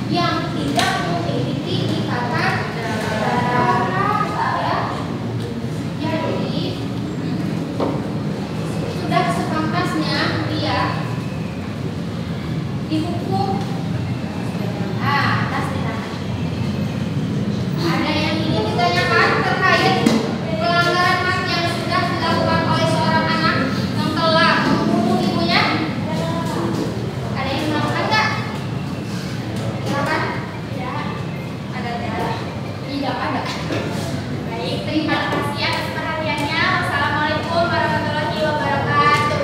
yang tidak memiliki ikatan darah ya. Jadi sudah sepantasnya dia dihukum atas tindakan. Ada yang ingin ditanyakan terkait pelanggaran HAM yang sudah dilakukan oleh seorang anak yang telah membunuh ibunya? Ada yang melakukan nggak? Silakan. Tidak. Ada tidak? Tidak ada. Baik, terima kasih atas perhatiannya. Wassalamualaikum warahmatullahi wabarakatuh.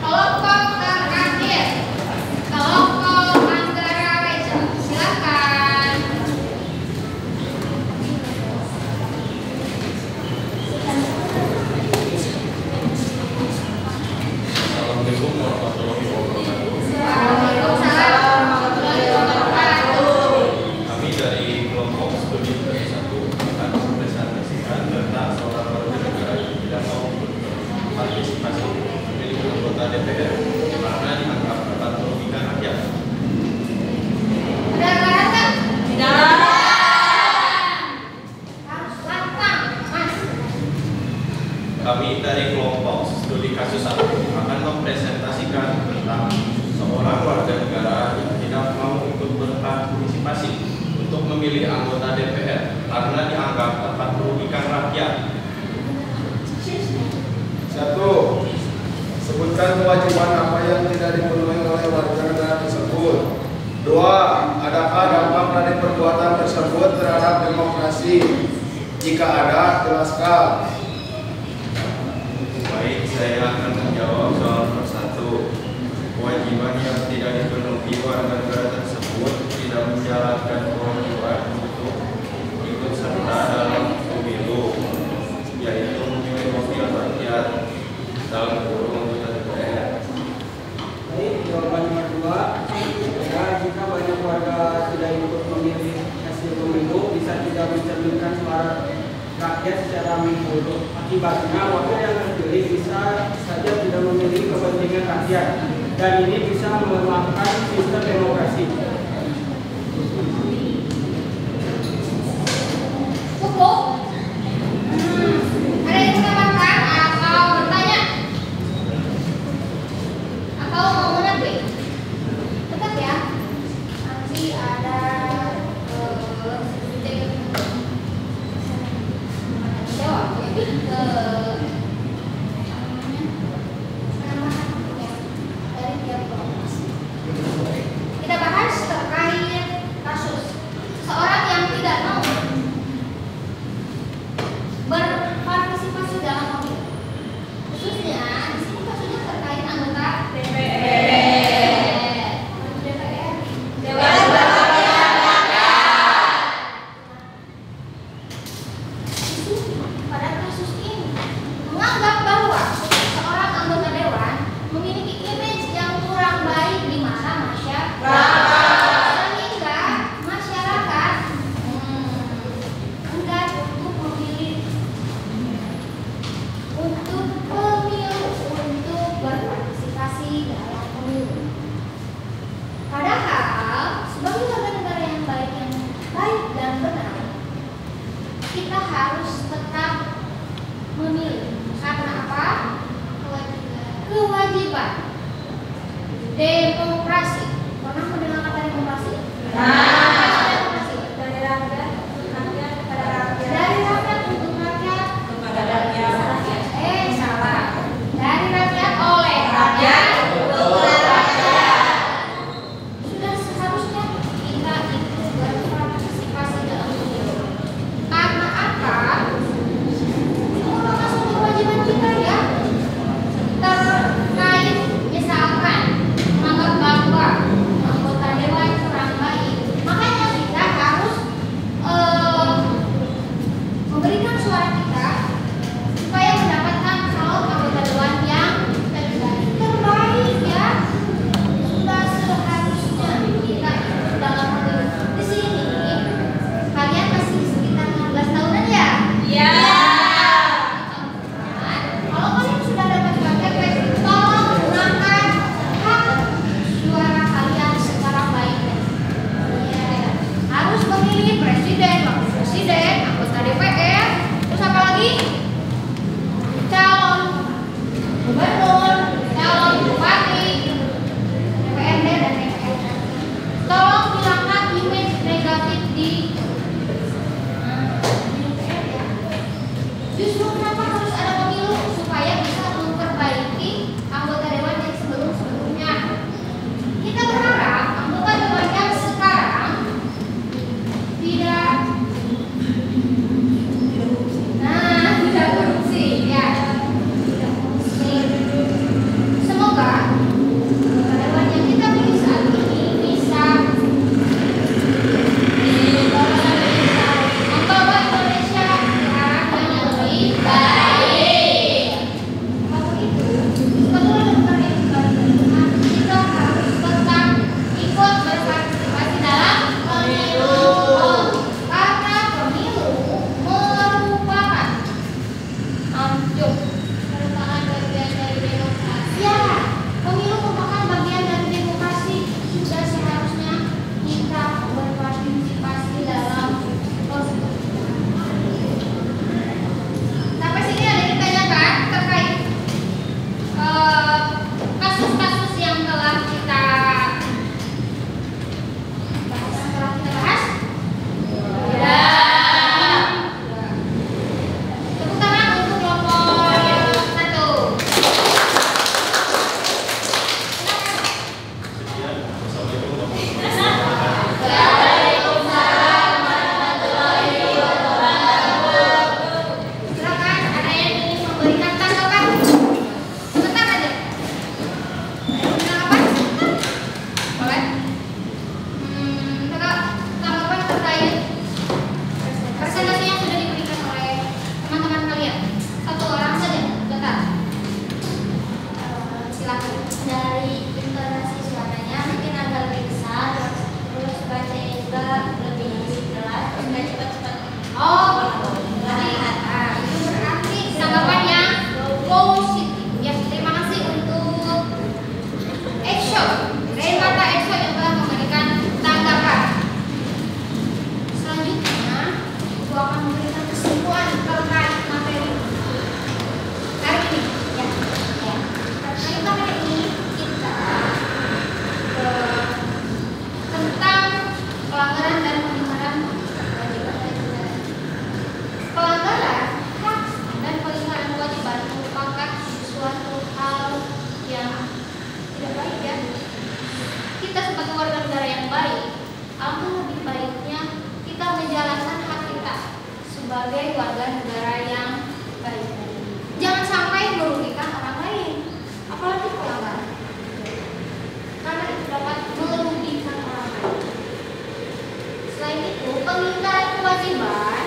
Kelompok terakhir, kelompok Anggara Reza, silakan. Assalamualaikum warahmatullahi wabarakatuh. Waalaikumsalam warahmatullahi wabarakatuh. Kami dari kelompok studi kelas 1 akan mempresentasikan tentang seorang warga negara yang tidak mau berpartisipasi menjadi anggota DPR karena dianggap dapat merugikan rakyat. Ada anggaran nggak? Tidak. Harus lantang, Mas. Kami dari kelompok studi kasus 1 akan mempresentasikan tentang seorang warga negara yang tidak mau ikut berpartisipasi untuk memilih anggota DPR karena dianggap dapat merugikan rakyat. 1. Sebutkan kewajiban apa yang tidak dipenuhi oleh warga negara tersebut. 2. Adakah dampak dari perbuatan tersebut terhadap demokrasi? Jika ada, jelaskan. Baik, saya akan menjawab soal persatu. Kewajiban yang tidak dipenuhi warga negara tersebut tidak menjalankan kewajiban untuk ikut serta dalam pemilu, yaitu memilih wakil rakyat dalam anggota DPR. Baik, jawaban nomor 2. Ya, jika banyak warga tidak ikut memilih hasil pemilu, bisa tidak mencerminkan suara rakyat secara menyeluruh. Akibatnya, wakil yang terpilih bisa saja tidak memilih kepentingan rakyat, dan ini bisa melemahkan sistem demokrasi. Cukup. Ada yang menambahkan atau bertanya? Atau mau menebak? Tetap ya. Nanti ada jawab ke dari tiap kelompok. Kita bahas terkait kasus seorang yang tidak mau berpartisipasi dalam pemilu. Khususnya di sini kasusnya terkait anggota DPR. Dewan Perwakilan Rakyat. Pada kasus ini kita harus tetap memilih. Karena apa? Kewajiban. Demokrasi. Pernah mendengar kata demokrasi? Demokrasi. Dari rakyat kepada rakyat. Dari rakyat untuk rakyat Kepada rakyat. salah. Dari rakyat oleh rakyat. Sudah seharusnya kita ikut berpartisipasi dalam pemilu. Karena apa? Itu merupakan kewajiban kita ya. Terkait misalkan menganggap bahwa anggota dewan kurang baik, makanya kita harus memberikan suara kita supaya mendapatkan calon anggota dewan yang terbaik ya. Sudah seharusnya kita ikut dalam pemilu. Di sini kalian masih sekitar 16 tahunan ya? Iya. Kalau kalian sudah dapat KTP, tolong gunakan hak suara kalian secara baik. Harus memilih presiden, wakil presiden, anggota DPR, terus apa lagi? Calon gubernur, calon bupati, DPRD dan DPR. Tolong hilangkan image negatif di DPR ya. Justru kenapa harus ada pemilu? Supaya bisa memperbaiki anggota dewan yang sebelum-sebelumnya. Kita berharap anggota dewan yang sekarang tidak korupsi ya. Semoga anggota dewan yang kita pilih saat ini bisa membawa Indonesia ke arah yang lebih baik. Kalau itu, sebetulnya kita harus tetap ikut berpartisipasi dalam pemilu. Karena pemilu merupakan bagian dari demokrasi. Ya, pemilu merupakan bagian dari demokrasi. Sudah seharusnya kita berpartisipasi dalam pemilu. Sampai sini ada yang ditanyakan terkait kasus-kasus yang telah kita bahas? Ya. Tepuk tangan untuk kelompok 1. Silakan, ada yang ingin memberikan tanggapan? Sebentar aja. Tanggapan? Boleh? Tanggapan terkait presentasi yang sudah diberikan oleh teman-teman kalian. Satu orang saja, bentar. Silakan. Dari intonasi suaranya mungkin agak lebih besar, terus bacanya juga lebih jelas, nggak cepat-cepat. Oh, itu berarti tanggapannya positif. Ya, terima kasih untuk Exo, Renata Exo yang telah memberikan tanggapan. Selanjutnya, Ibu akan memberikan kesimpulan terkait materi hari ini. Ya, terkait materi ini kita tentang pelanggaran dan pelanggaran pelanggaran hak dan pelanggaran kewajiban merupakan suatu hal yang tidak baik ya. Kita sebagai warga negara yang baik, alangkah lebih baiknya kita menjalankan hak kita sebagai warga negara yang baik. Jangan sampai merugikan orang lain, apalagi pelanggaran. Karena itu dapat merugikan orang lain. Selain itu, pengingkaran kewajiban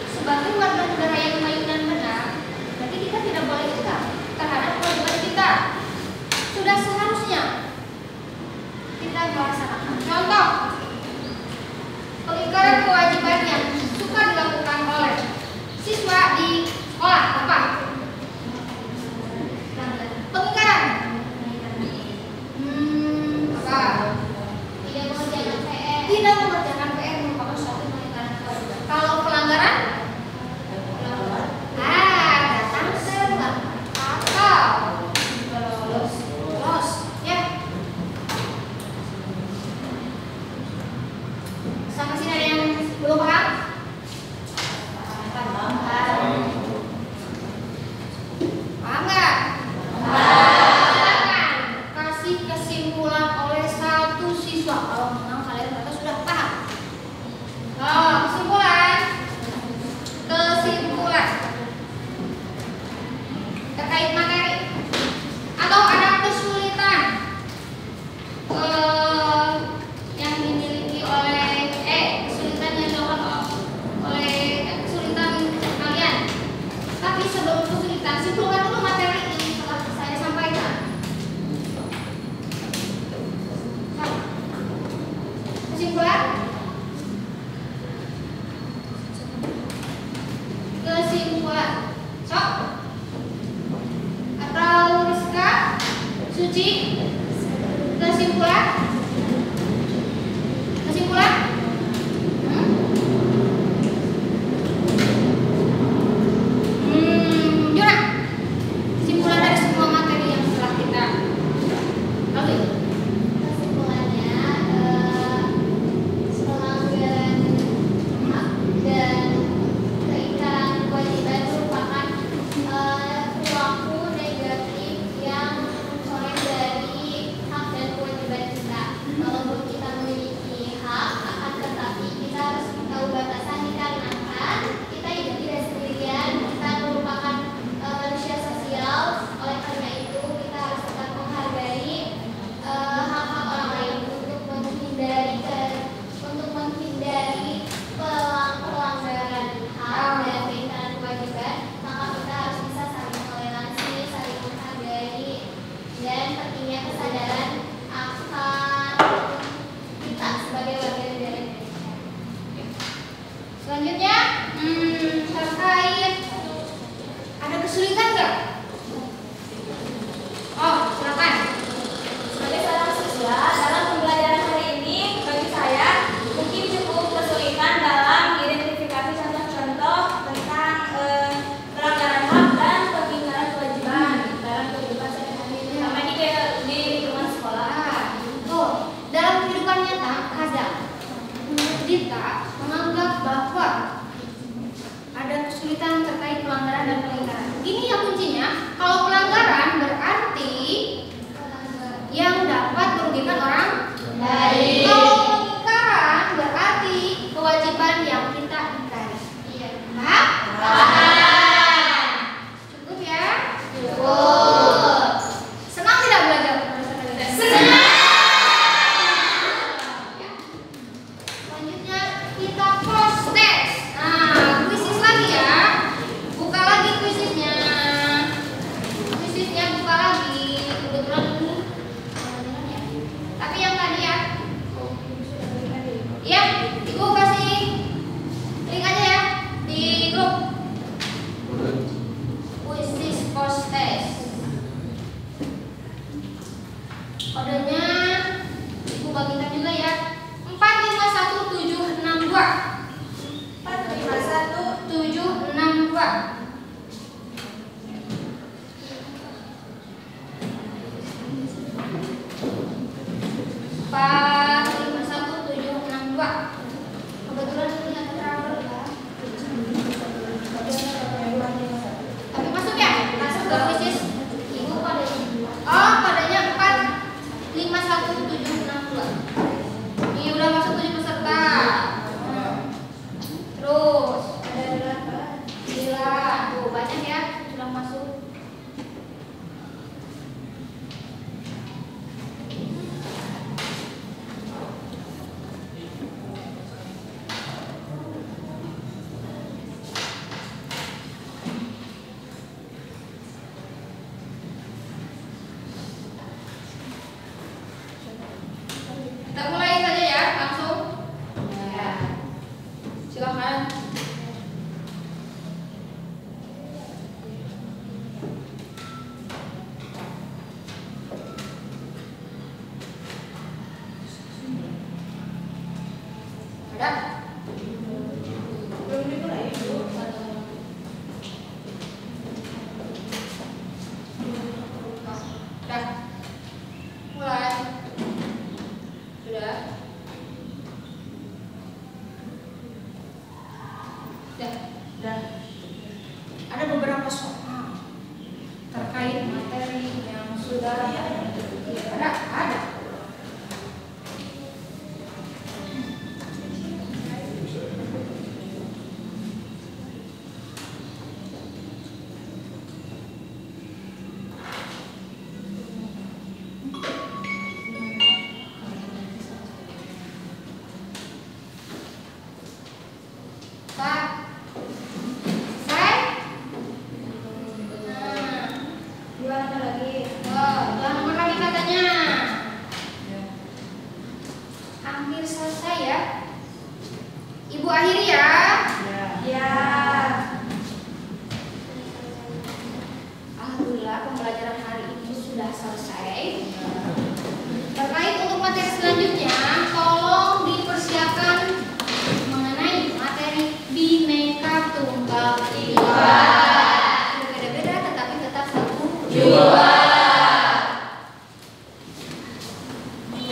sebagai warga negara yang baik dan benar, berarti kita tidak boleh ingkar terhadap kewajiban kita. Sudah seharusnya kita melaksanakan. Contoh, pengingkaran kewajiban yang suka dilakukan oleh siswa di sekolah apa? Pengingkaran. Apa? Tidak mengerjakan PR merupakan suatu pengingkaran kewajiban. Kalau pelanggaran Suci? Kesimpulan? Kesimpulan? Jona, kesimpulan dari semua materi yang telah kita lalui. Kesimpulannya, pelanggaran hak dan keingkaran kewajiban merupakan perilaku negatif yang mencoreng dari hak dan kewajiban kita. Walaupun kita memiliki hak, akan tetapi kita harus tahu batasan dikarenakan kita hidup tidak sendirian. Kita merupakan manusia sosial. Oleh karena itu kita harus tetap menghargai hak-hak orang lain untuk menghindari pelanggaran hak dan keingkaran kewajiban. Maka kita harus bisa saling toleransi, saling menghargai, dan pentingnya kesadaran akan kita sebagai warga negara Indonesia. Selanjutnya, terkait ada kesulitan nggak? Oh, silakan. Sebagai seorang siswa, dalam pembelajaran hari ini, bagi saya mungkin cukup kesulitan dalam identifikasi contoh-contoh tentang pelanggaran hak dan keingkaran kewajiban dalam kehidupan sehari-hari, terutama di lingkungan sekolah. Tuh, dalam kehidupan nyata kadang kita menganggap bahwa ada kesulitan terkait pelanggaran dan keingkaran. Ini yang kuncinya, kalau pelanggaran berarti yang dapat merugikan orang lain. Kalau keingkaran berarti kewajiban yang kita ingkari. Paham? Cukup ya? Cukup. Senang tidak belajar? Senang. Selanjutnya kita proses. Nah, kuisis lagi ya. Buka lagi kuisisnya. Kuisisnya buka lagi. Kebetulan ini. Tapi yang tadi ya. Ya, Ibu kasih link aja ya di grup. Kuisis proses. Kodenya Ibu bagikan juga ya. 451762. 451762. Kebetulan ini ada terang ya. Tapi masuk ya? Masuk ke kuisis. Ibu kodenya. Oh, kodenya 451762. Ini udah masuk 7 peserta. Terus ada 8, 9,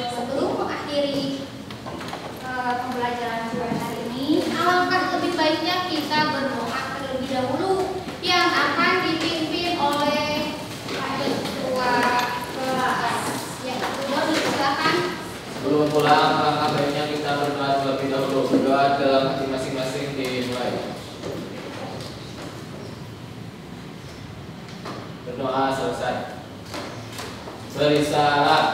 Sebelum mengakhiri pembelajaran hari ini, alangkah lebih baiknya kita berdoa terlebih dahulu yang akan dipimpin oleh ketua kelas. Yang kedua, silakan. Sebelum pulang, alangkah baiknya kita berdoa terlebih dahulu. Berdoa dalam hati masing-masing dimulai. Berdoa selesai. Beri salam.